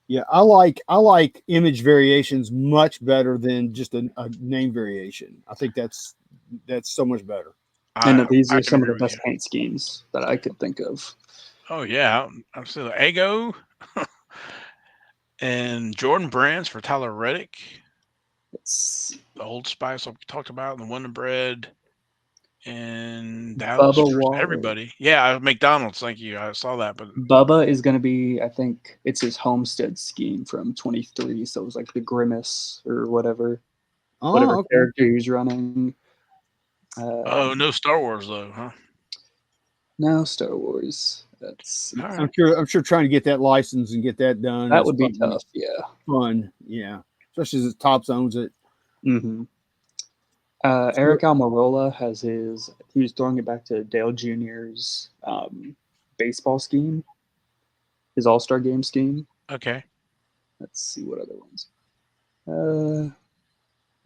Yeah, I like image variations much better than just a name variation. I think that's so much better. And these I are some of the agree with best paint schemes that I could think of. Oh yeah, absolutely. Ego and Jordan Brands for Tyler Reddick. It's The Old Spice like we talked about, and the Wonder Bread, and Dallas Bubba for Wallace. everybody. Yeah, McDonald's. Thank you. I saw that, but Bubba is going to be, I think it's his Homestead scheme from 23. So it was like the Grimace or whatever Oh, okay. character he's running. oh, no Star Wars though, huh? No Star Wars. That's All right. I'm sure trying to get that license and get that done. that is would be probably tough. Yeah. fun. Yeah, especially as Topps owns it. Mm-hmm. Eric Almirola has he was throwing it back to Dale Jr.'s baseball scheme, his All-Star game scheme. Okay. Let's see what other ones.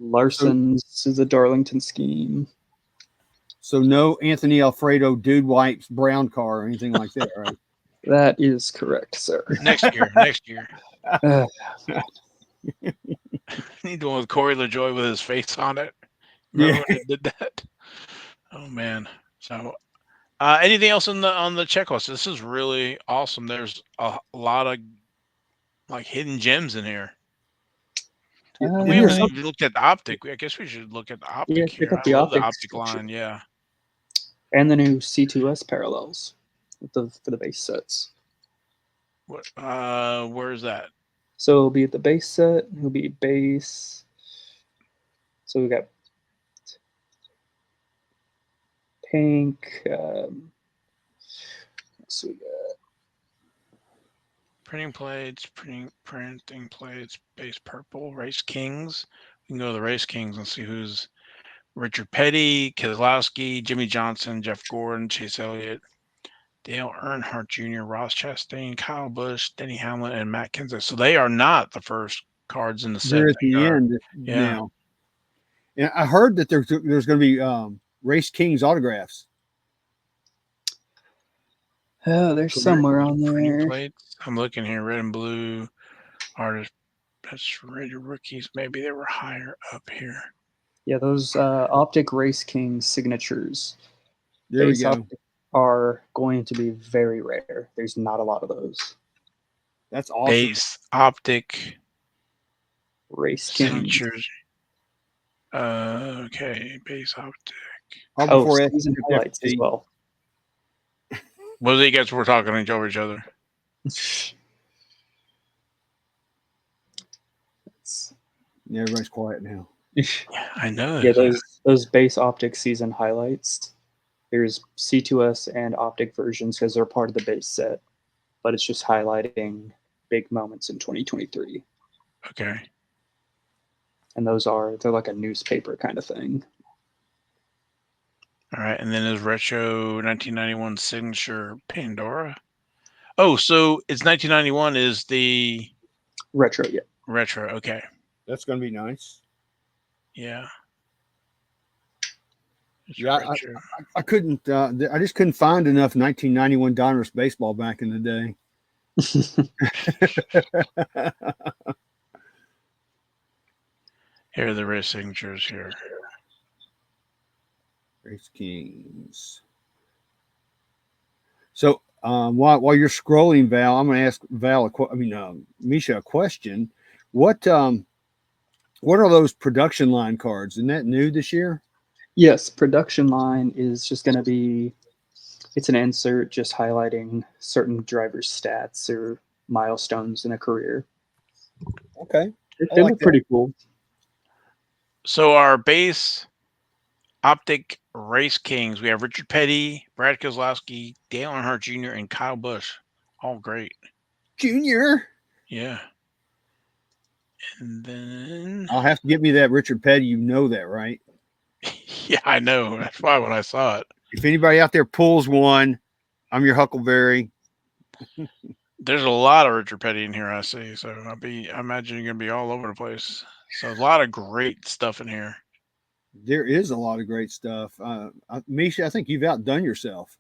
Larson's is a Darlington scheme. So no Anthony Alfredo Dude Wipes brown car or anything like that, right? That is correct, sir. Next year. Next year. Uh, Need the one with Corey LaJoy with his face on it. Remember when they did that? Oh man. So anything else on the checklist? This is really awesome. There's a lot of like hidden gems in here. We haven't even looked at the optic. I guess we should look at the optic here. pick up I the love the optic optic line. Yeah. and the new C2S parallels for the base sets. What? Where is that? So it'll be at the base set. It'll be base. So we got pink. So we got Printing plates, printing plates, base purple, Race Kings. We can go to the Race Kings and see who's Richard Petty, Keselowski, Jimmy Johnson, Jeff Gordon, Chase Elliott, Dale Earnhardt Jr., Ross Chastain, Kyle Busch, Denny Hamlin, and Matt Kenseth. So they are not the first cards in the set. They're at the end now. And I heard that there's going to be Race Kings autographs. Oh, there's somewhere on there. Plates. I'm looking here. Red and blue artists. That's rated rookies. Maybe they were higher up here. Yeah, those Optic Race King signatures. There we go. Are going to be very rare. There's not a lot of those. That's awesome. Base Optic Race King signatures. Okay, base Optic. Season highlights as well. What do you guys were talking over each other? Everybody's quiet now. Yeah, I know. Yeah, those base Optic season highlights. There's C2S and Optic versions because they're part of the base set, but it's just highlighting big moments in 2023. Okay. And they're like a newspaper kind of thing. All right, and then there's retro 1991 signature Pandora. Oh, so it's 1991 is the retro, yeah. Retro, okay. That's going to be nice. Yeah. Yeah, I couldn't. I just couldn't find enough 1991 Donruss baseball back in the day. Here are the race signatures here. Race Kings. So while you're scrolling, Val, I'm going to ask Misha a question. What are those production line cards? Isn't that new this year? Yes, production line is just going to be, it's an insert just highlighting certain drivers' stats or milestones in a career. Okay. They look pretty cool. So our base Optic Race Kings, we have Richard Petty, Brad Keselowski, Dale Earnhardt Jr., and Kyle Busch. All great. Junior? Yeah. And then I'll have to get me that Richard Petty. You know that, right? Yeah, I know. That's why when I saw it. If anybody out there pulls one, I'm your Huckleberry. There's a lot of Richard Petty in here, I see. So I imagine you're gonna be all over the place. So a lot of great stuff in here. There is a lot of great stuff. Misha, I think you've outdone yourself.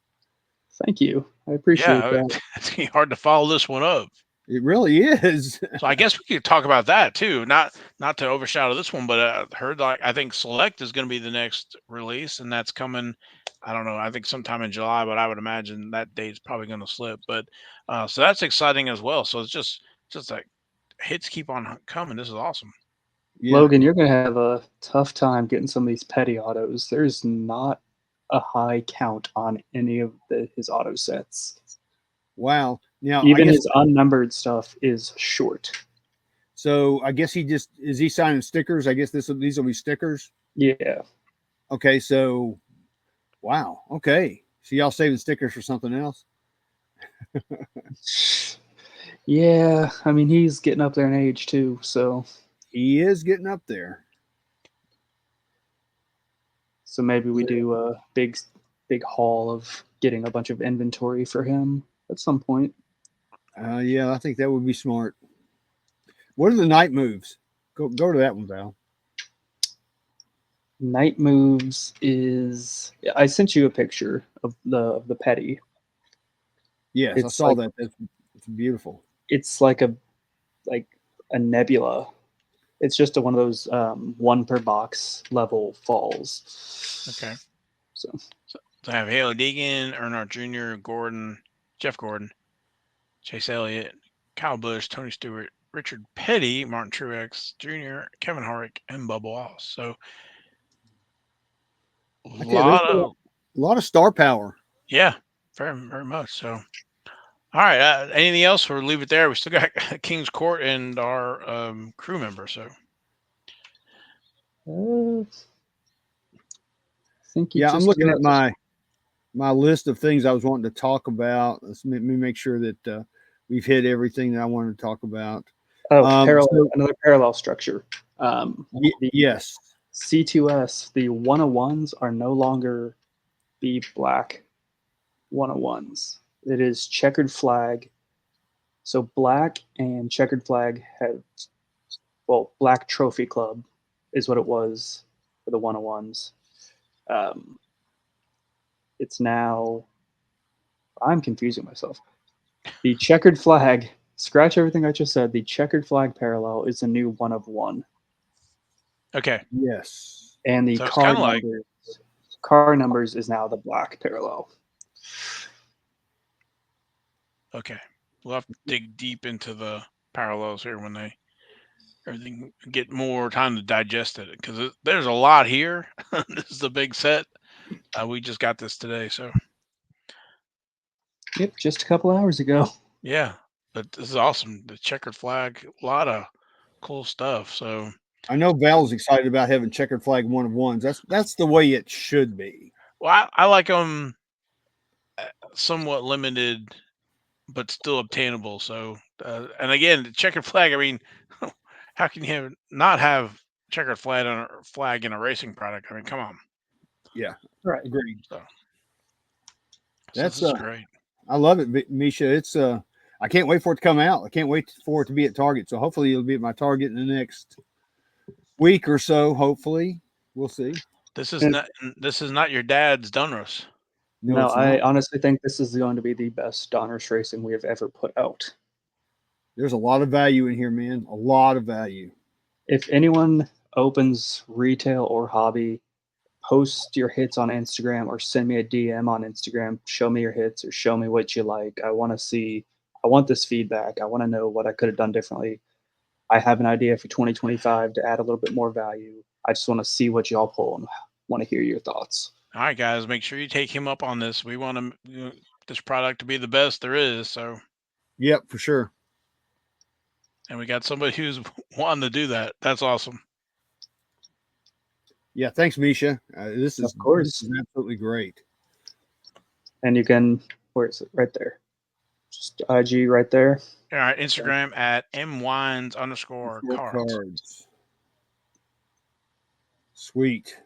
Thank you. I appreciate Yeah, that. it's gonna be hard to follow this one up. It really is. So I guess we could talk about that too. Not to overshadow this one, but I heard like I think Select is going to be the next release, and that's coming. I don't know. I think sometime in July, but I would imagine that date's probably going to slip. But so that's exciting as well. So it's just like hits keep on coming. This is awesome. Yeah. Logan, you're going to have a tough time getting some of these petty autos. There's not a high count on any of his auto sets. Wow. Now, Even his unnumbered stuff is short. So I guess is he signing stickers? I guess these will be stickers. Yeah. Okay. So, wow. Okay. So y'all saving stickers for something else? Yeah. I mean, he's getting up there in age too. So he is getting up there. So maybe we do a big haul of getting a bunch of inventory for him at some point. Yeah, I think that would be smart. What are the night moves? Go to that one, Val. Night moves is I sent you a picture of the petty. Yes, I saw that. It's beautiful. It's like a nebula. It's just one of those one per box level falls. Okay. So I have Halo Deegan, Earnhardt Jr., Jeff Gordon, Chase Elliott, Kyle Busch, Tony Stewart, Richard Petty, Martin Truex Jr., Kevin Harvick, and Bubba Wallace. So a lot of star power. Yeah, very, very much so. All right. Anything else? Or leave it there. We still got King's Court and our crew member. So I think I'm looking at my list of things I was wanting to talk about. Let me make sure that we've hit everything that I wanted to talk about. Another parallel structure. Yes. C2S, the 101s are no longer the black 101s. It is checkered flag. So black and checkered flag have, Black Trophy Club is what it was for the 101s. It's now, I'm confusing myself. The checkered flag, scratch everything I just said, the checkered flag parallel is the new 1 of 1. Okay. Yes. And the car numbers is now the black parallel. Okay. We'll have to dig deep into the parallels here when everything get more time to digest it, because there's a lot here. This is a big set. We just got this today, so. Yep, just a couple hours ago. Yeah, but this is awesome. The checkered flag, a lot of cool stuff. So I know Val's excited about having checkered flag 1 of 1s. That's the way it should be. Well, I like them somewhat limited, but still obtainable. So, and again, the checkered flag. I mean, how can you not have checkered flag in a racing product? I mean, come on. Yeah, right. Agreed. So this is great. I love it, Misha. It's I can't wait for it to come out. I can't wait for it to be at Target. So hopefully it'll be at my Target in the next week or so. Hopefully, we'll see. This is not your dad's Donruss. No, I honestly think this is going to be the best Donruss racing we have ever put out. There's a lot of value in here, man. A lot of value. If anyone opens retail or hobby, post your hits on Instagram or send me a DM on Instagram. Show me your hits or show me what you like. I want this feedback. I want to know what I could have done differently. I have an idea for 2025 to add a little bit more value. I just want to see what y'all pull and want to hear your thoughts. All right, guys, make sure you take him up on this. We want this product to be the best there is. So, yep, for sure. And we got somebody who's wanting to do that. That's awesome. Yeah, thanks, Misha. This is absolutely great. And you can, where is it? Right there. Just IG right there. All right, Instagram at mwines_cards. Sweet.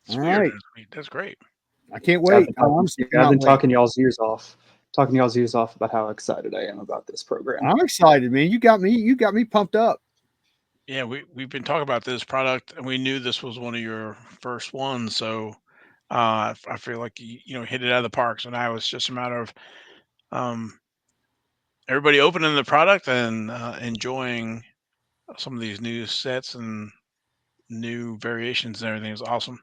All right. That's great. I can't wait. I've been talking y'all's ears off about how excited I am about this program. I'm excited, man. You got me pumped up. Yeah, we've been talking about this product, and we knew this was one of your first ones. So I feel like you hit it out of the park. So now it's just a matter of everybody opening the product and enjoying some of these new sets and new variations and everything. Is awesome.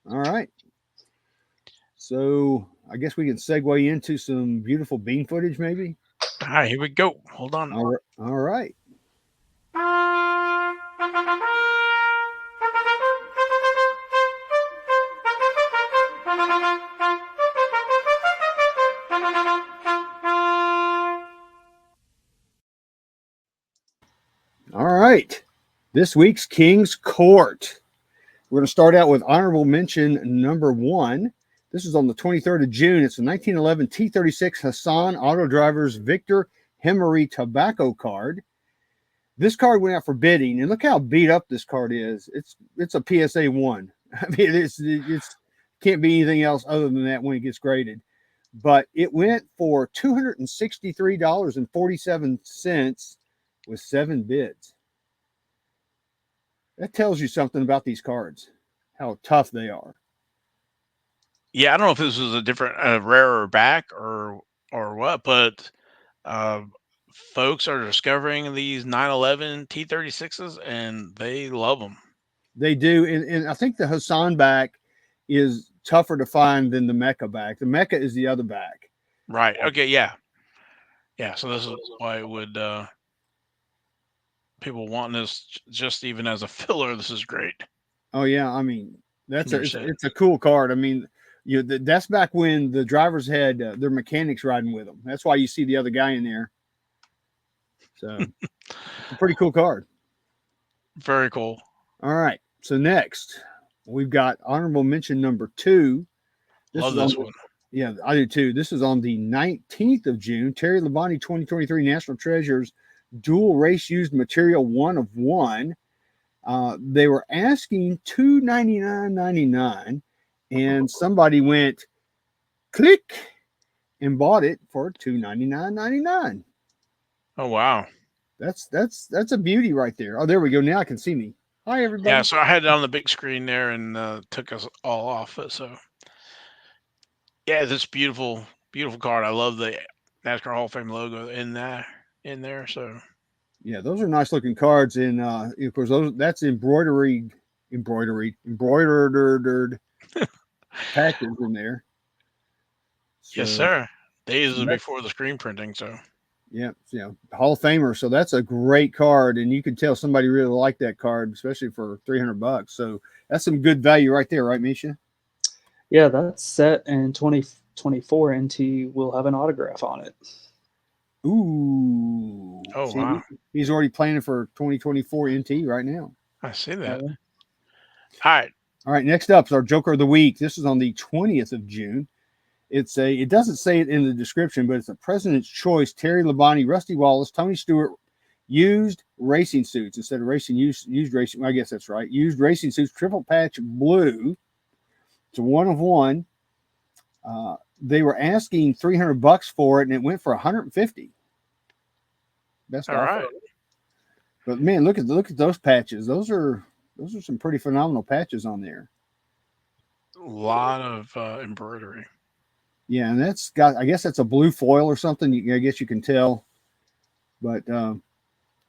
All right. So I guess we can segue into some beautiful bean footage, maybe. All right, here we go. Hold on. All right. All right. This week's King's Court. We're going to start out with honorable mention number 1. This is on the 23rd of June. It's a 1911 T36 Hassan Auto Drivers Victor Hemery Tobacco card. This card went out for bidding, and look how beat up this card is. It's a PSA 1. I mean, it's can't be anything else other than that when it gets graded. But it went for $263.47 with 7 bids. That tells you something about these cards, how tough they are. Yeah, I don't know if this was a different, rarer back or what, but folks are discovering these 911 T36s, and they love them. They do, and I think the Hassan back is tougher to find than the Mecca back. The Mecca is the other back. Right. Okay. Yeah. Yeah. So this is why it would people want this just even as a filler. This is great. Oh yeah, I mean it's a cool card. I mean, that's back when the drivers had their mechanics riding with them. That's why you see the other guy in there. So it's a pretty cool card. Very cool. All right. So next we've got honorable mention number 2. Love this one. Yeah, I do too. This is on the 19th of June. Terry Labonte 2023 National Treasures dual race used material 1 of 1. They were asking $299.99, and somebody went click and bought it for $299.99. Oh wow, that's a beauty right there. Oh, there we go. Now I can see me. Hi everybody. Yeah, so I had it on the big screen there and took us all off it. So yeah, this beautiful card. I love the NASCAR Hall of Fame logo in there. So yeah, those are nice looking cards, and of course that's embroidered patches in there. So, yes, sir. Days before the screen printing. So yeah, Hall of Famer. So that's a great card, and you can tell somebody really liked that card, especially for $300. So that's some good value right there, right, Misha? Yeah, that's set in 2024 NT will have an autograph on it. Ooh. Oh, wow. He's already planning for 2024 NT right now. I see that. Yeah. All right. Next up is our Joker of the Week. This is on the 20th of June. It doesn't say it in the description, but it's a President's Choice, Terry Labonte, Rusty Wallace, Tony Stewart, used racing suits instead of used racing. I guess that's right. Used racing suits, triple patch blue. It's a 1 of 1. They were asking $300 for it, and it went for $150. Best offer. Right. But man, look at those patches. Those are some pretty phenomenal patches on there. A lot of embroidery. Yeah, and that's got, I guess that's a blue foil or something. I guess you can tell. But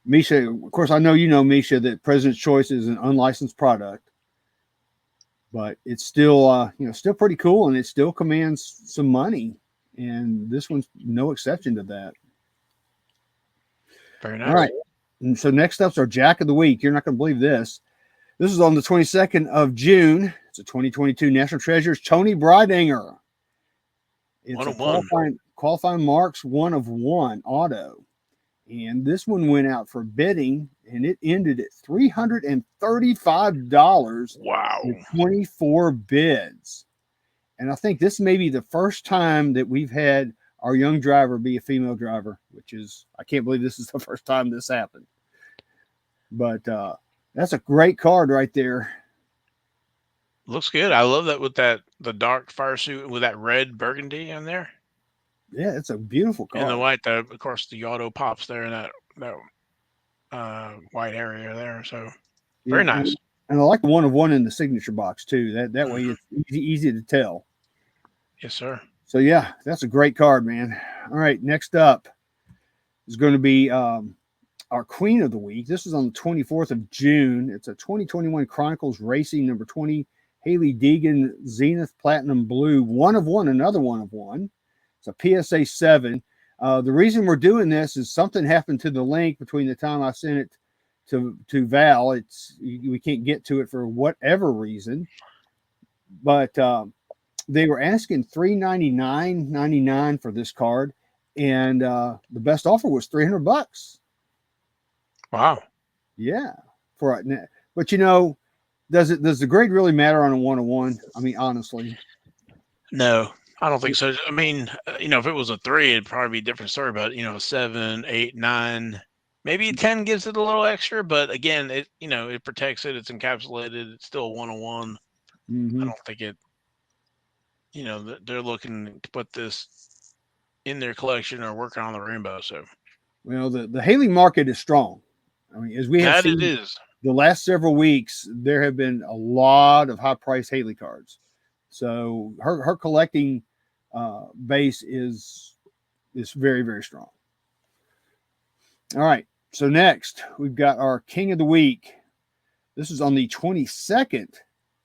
Misha, of course, I know you know, Misha, that President's Choice is an unlicensed product. But it's still, still pretty cool, and it still commands some money. And this one's no exception to that. Very nice. All right. And so next up's our Jack of the Week. You're not going to believe this. This is on the 22nd of June. It's a 2022 National Treasures, Tony Breidinger. It's a qualifying marks 1 of 1 auto. And this one went out for bidding, and it ended at $335. Wow. With 24 bids. And I think this may be the first time that we've had our young driver be a female driver, which is, I can't believe this is the first time this happened. But that's a great card right there. Looks good. I love that with the dark fire suit with that red burgundy in there. Yeah, it's a beautiful card. And the white, of course, the auto pops there in that white area there. So very nice. And I like the 1 of 1 in the signature box too. That way it's easy to tell. Yes, sir. So yeah, that's a great card, man. All right, next up is going to be our Queen of the Week. This is on the 24th of June. It's a 2021 Chronicles Racing number 20 Haley Deegan Zenith Platinum Blue 1 of 1, another 1 of 1. It's a PSA 7. The reason we're doing this is something happened to the link between the time I sent it to Val. We can't get to it for whatever reason, but they were asking $399.99 for this card, and the best offer was $300. Wow. Yeah. But does the grade really matter on a 1 of 1? I mean, honestly, no, I don't think so. I mean, if it was a 3, it'd probably be a different story. But 7, 8, 9, maybe a 10 gives it a little extra. But again, it protects it. It's encapsulated. It's still a 1 of 1. I don't think it. They're looking to put this in their collection or working on the rainbow. So, well, the Haley market is strong. I mean, as we have seen, it is. The last several weeks, there have been a lot of high-priced Haley cards. So her collecting base is very, very strong. All right. So next, we've got our King of the Week. This is on the 22nd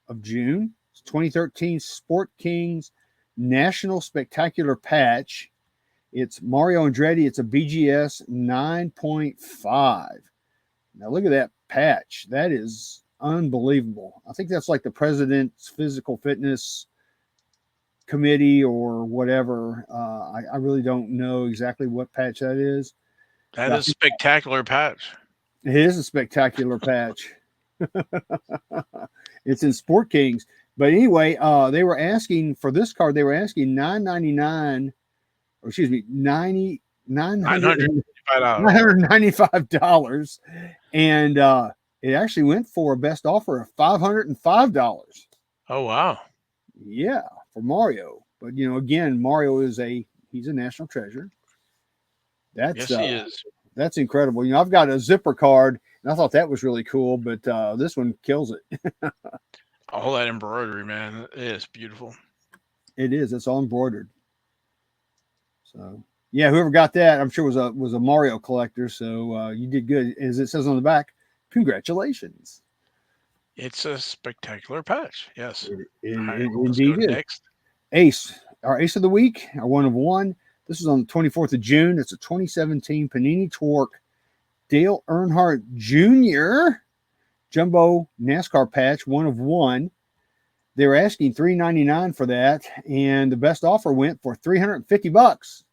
of June. It's 2013 Sport Kings National Spectacular Patch. It's Mario Andretti. It's a BGS 9.5. Now look at that patch. That is unbelievable. I think that's like the president's physical fitness committee or whatever. I really don't know exactly what patch that is. That is a spectacular patch. It is a spectacular patch. It's in Sport Kings. But anyway, they were asking for this card, they were asking $995, and it actually went for a best offer of $505. Oh wow. Yeah, for Mario. But again, Mario he's a national treasure. Yes, he is. That's incredible. I've got a zipper card, and I thought that was really cool, but this one kills it. All that embroidery, man, it is beautiful. It is. It's all embroidered. So yeah, whoever got that, I'm sure was a Mario collector. So you did good, as it says on the back. Congratulations. It's a spectacular patch. Yes, indeed. Next, our ace of the week, our 1 of 1. This is on the 24th of June. It's a 2017 Panini Torque Dale Earnhardt Jr. Jumbo NASCAR patch, 1 of 1. They were asking $399 for that, and the best offer went for $350.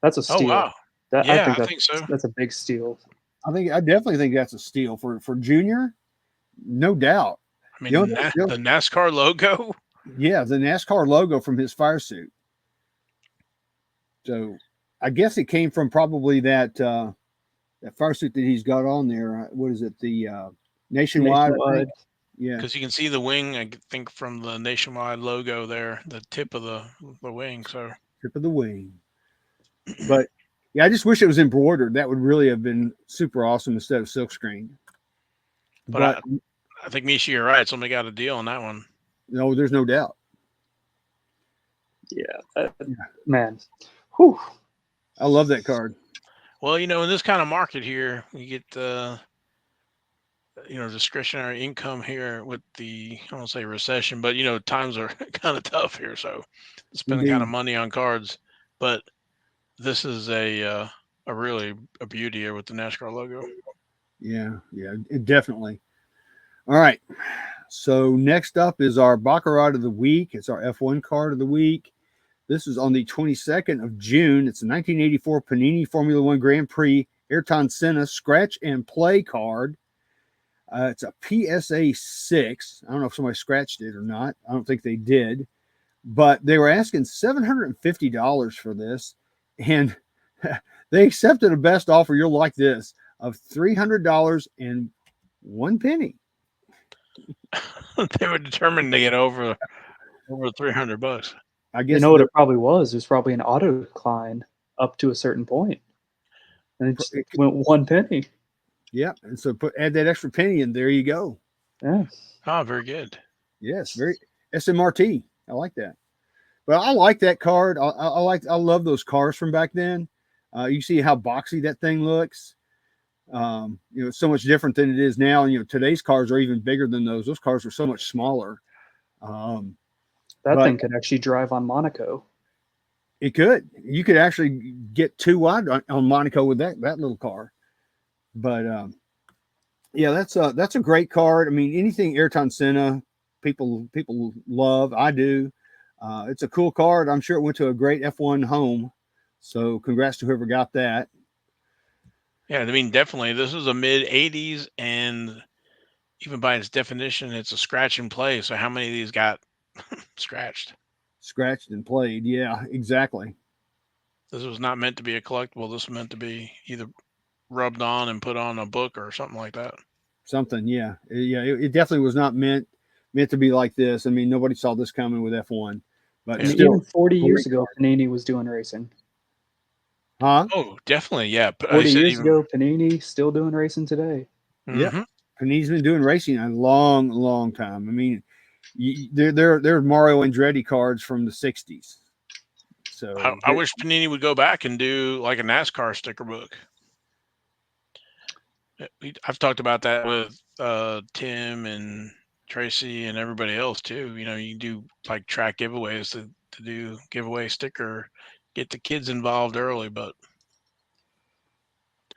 That's a steal. Oh, wow. I think so. That's a big steal. I definitely think that's a steal for Junior, no doubt. I mean, the NASCAR logo. Yeah, the NASCAR logo from his fire suit. So, I guess it came from probably that fire suit that he's got on there. What is it? The Nationwide. Yeah, because you can see the wing. I think from the Nationwide logo there, the tip of the wing. So tip of the wing. But yeah, I just wish it was embroidered. That would really have been super awesome instead of silkscreen. But I think Misha, you're right. Somebody got a deal on that one. No, there's no doubt. Yeah, man. Whew. I love that card. Well, in this kind of market here, you get discretionary income here with the, I won't say recession, but times are kind of tough here, so spending kind of money on cards. But this is a really a beauty here with the NASCAR logo. Yeah, definitely. All right. So next up is our Baccarat of the week. It's our F1 card of the week. This is on the 22nd of June. It's a 1984 Panini Formula One Grand Prix Ayrton Senna scratch and play card. It's a PSA 6. I don't know if somebody scratched it or not. I don't think they did. But they were asking $750 for this. And they accepted a best offer, you'll like this, of $300 and 1 penny. They were determined to get over $300. I You guess know what it probably was? It was probably an auto decline up to a certain point, and it just went 1 penny. yeah. And so add that extra penny, and there you go. Yeah. Oh, very good. Yes, very SMRT. I like that. But I like that card. I love those cars from back then. You see how boxy that thing looks. It's so much different than it is now. And today's cars are even bigger than those. Those cars are so much smaller. That thing could actually drive on Monaco. It could. You could actually get 2 wide on Monaco with that little car. But yeah, that's a great card. I mean, anything Ayrton Senna, people love. I do. It's a cool card. I'm sure it went to a great F1 home. So congrats to whoever got that. Yeah, I mean, definitely. This is a mid 80s, and even by its definition, it's a scratch and play. So how many of these got scratched? Scratched and played. Yeah, exactly. This was not meant to be a collectible. This was meant to be either rubbed on and put on a book or something like that. Something, yeah. It definitely was not meant to be like this. I mean, nobody saw this coming with F1. But And still, even 40 years ago, Panini was doing racing. huh? Oh, definitely, yeah. 40 years ago, Panini still doing racing today. Yeah, Panini's been doing racing a long, long time. I mean, there are Mario Andretti cards from the '60s. So I wish Panini would go back and do like a NASCAR sticker book. I've talked about that with Tim and Tracy and everybody else too. You can do like track giveaways to do giveaway sticker, get the kids involved early, but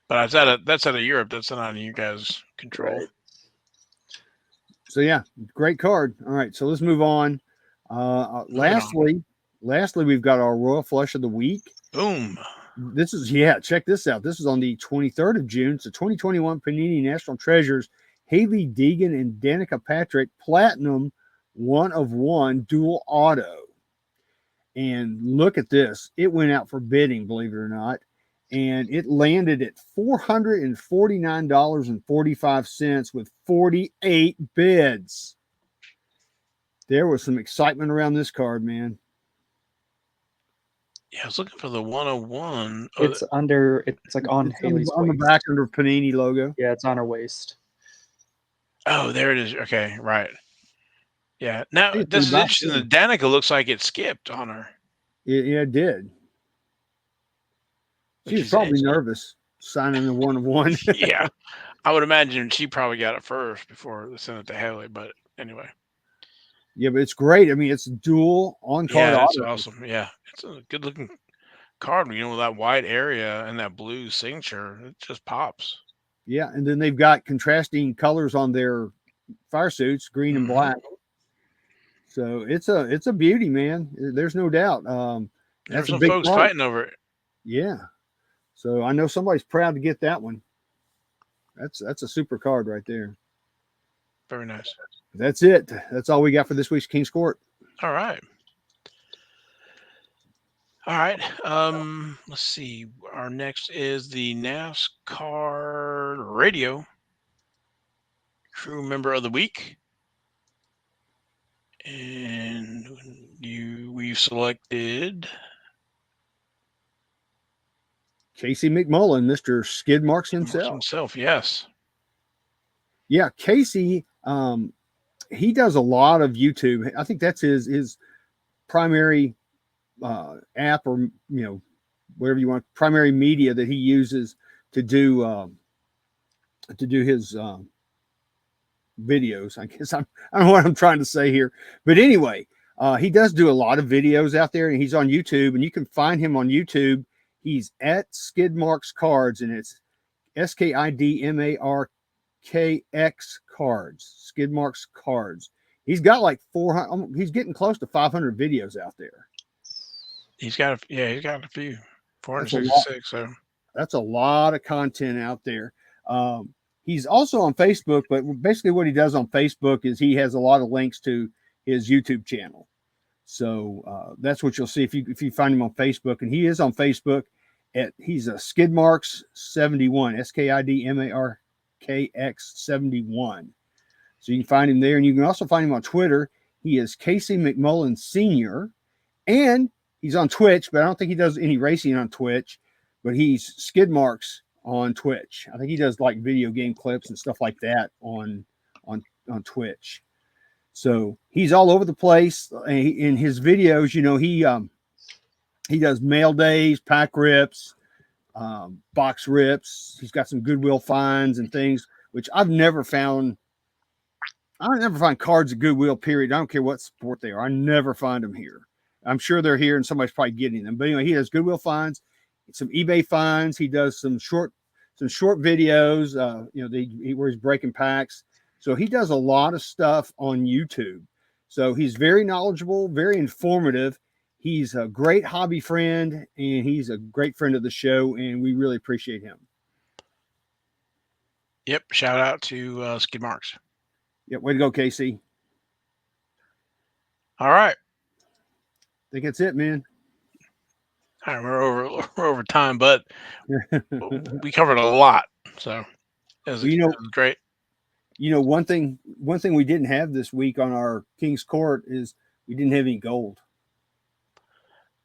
that's out of Europe. That's not in you guys' control. Right. So yeah, great card. All right, so let's move on. Lastly, we've got our Royal Flush of the Week. Boom. This is, check this out. This is on the 23rd of June. It's a 2021 Panini National Treasures Haley Deegan and Danica Patrick Platinum 1 of 1 dual auto. And look at this. It went out for bidding, believe it or not. And it landed at $449.45 with 48 bids. There was some excitement around this card, man. Yeah, I was looking for the 101. It's like on Haley's on the back under Panini logo. Yeah, it's on her waist. Oh, there it is. Okay, right. Yeah. Now this is interesting. The Danica looks like it skipped on her. Yeah, it did. She was probably nervous signing the 1 of 1. Yeah, I would imagine she probably got it first before they sent it to Haley. But anyway. Yeah, but it's great. I mean, it's dual on card. Yeah, that's awesome. Yeah, it's a good looking card. With that wide area and that blue signature, it just pops. Yeah, and then they've got contrasting colors on their fire suits, green and black. So it's a beauty, man. There's no doubt. There's some folks fighting over it. Yeah. So I know somebody's proud to get that one. That's a super card right there. Very nice. That's it. That's all we got for this week's King's Court. All right. Let's see. Our next is the NasCar Radio Crew Member of the Week. And we've selected Casey McMullen, Mr. SKIDMARKX himself. Yes. Yeah, Casey, he does a lot of YouTube. I think that's his primary app, or whatever you want, primary media that he uses to do his videos. I guess I don't know what I'm trying to say here, but anyway, he does do a lot of videos out there, and he's on YouTube, and you can find him on YouTube. He's at SKIDMARKX Cards, and it's SKIDMARKX Cards, SKIDMARKX Cards. He's got like 400. He's getting close to 500 videos out there. He's got a few. 466. So that's a lot of content out there. He's also on Facebook, but basically what he does on Facebook is he has a lot of links to his YouTube channel. So that's what you'll see if you find him on Facebook, and he is on Facebook he's a SKIDMARKX 71, SKIDMARKX 71. So you can find him there, and you can also find him on Twitter. He is Casey McMullen Sr., and he's on Twitch, but I don't think he does any racing on Twitch, but he's SKIDMARKX on Twitch. I think he does like video game clips and stuff like that on Twitch. So he's all over the place. In his videos, you know, he does mail days, pack rips, box rips. He's got some Goodwill finds and things, which I've never found. I never find cards at Goodwill, period. I don't care what sport they are. I never find them here. I'm sure they're here and somebody's probably getting them. But anyway, he does Goodwill finds, some eBay finds. He does some short videos, you know, where he's breaking packs. So he does a lot of stuff on YouTube. So he's very knowledgeable, very informative. He's a great hobby friend, and he's a great friend of the show, and we really appreciate him. Yep. Shout out to SKIDMARKX. Yep. Way to go, Casey. All right. I think that's it, man. All right, we're over time, but we covered a lot, so it was great. You know, one thing we didn't have this week on our King's Court is we didn't have any gold.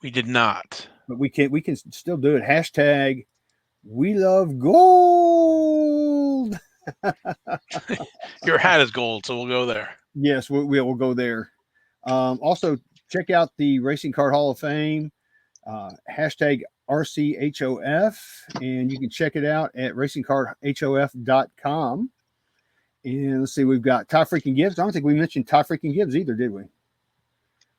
We did not, but we can still do it. Hashtag we love gold. Your hat is gold, so we'll go there. Yes, we'll go there. Also, check out the Racing Card Hall of Fame. Hashtag RCHOF, and you can check it out at racingcardhof.com. And let's see, we've got Ty Freaking Gibbs. I don't think we mentioned Ty Freaking Gibbs either, did we?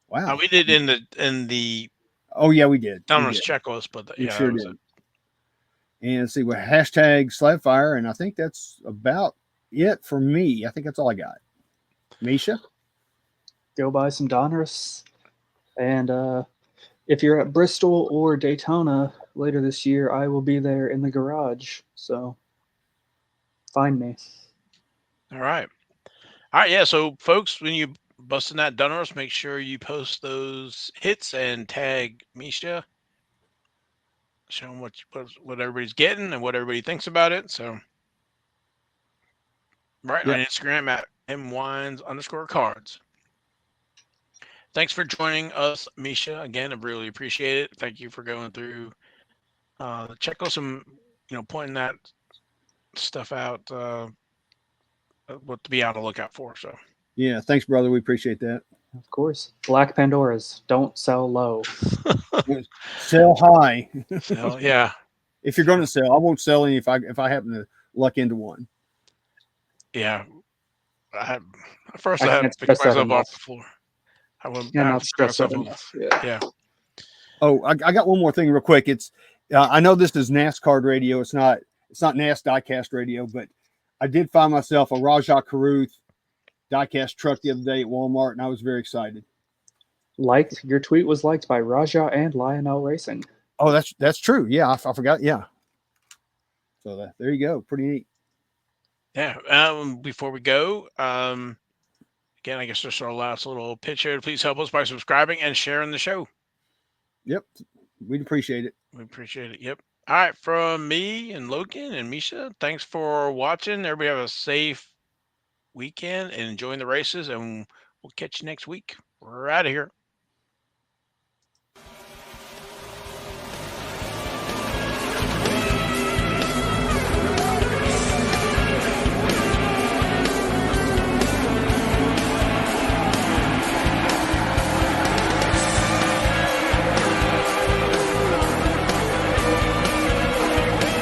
Wow, we did in the. Oh yeah, we did. Donruss checklist, but we sure did. And let's see, what hashtag Slabfire, and I think that's about it for me. I think that's all I got. Misha, go buy some Donruss, and if you're at Bristol or Daytona later this year, I will be there in the garage. So find me. All right. Yeah. So, folks, when you busting that Donruss, make sure you post those hits and tag Misha. Show them what everybody's getting and what everybody thinks about it. So, right on Instagram at mwines_cards. Thanks for joining us, Misha. Again, I really appreciate it. Thank you for going through the checklist and, you know, pointing that stuff out, what to be on the lookout for. So yeah, thanks, brother. We appreciate that. Of course, Black Pandoras don't sell low. Sell high. So, yeah. If you're going to sell, I won't sell any if I happen to luck into one. Yeah. I had to pick myself off the floor. I wouldn't stress myself. Yeah. Oh, I got one more thing real quick. It's I know this is NasCard radio. It's not NAS diecast radio, but I did find myself a Rajah Caruth diecast truck the other day at Walmart, and I was very excited. Your tweet was liked by Rajah and Lionel Racing. Oh, that's true. Yeah, I forgot. Yeah. So there you go. Pretty neat. Yeah. Before we go, again, I guess this is our last little pitch here. Please help us by subscribing and sharing the show. Yep. We'd appreciate it. We appreciate it. Yep. All right. From me and Logan and Misha, thanks for watching. Everybody have a safe weekend and enjoying the races, and we'll catch you next week. We're out of here.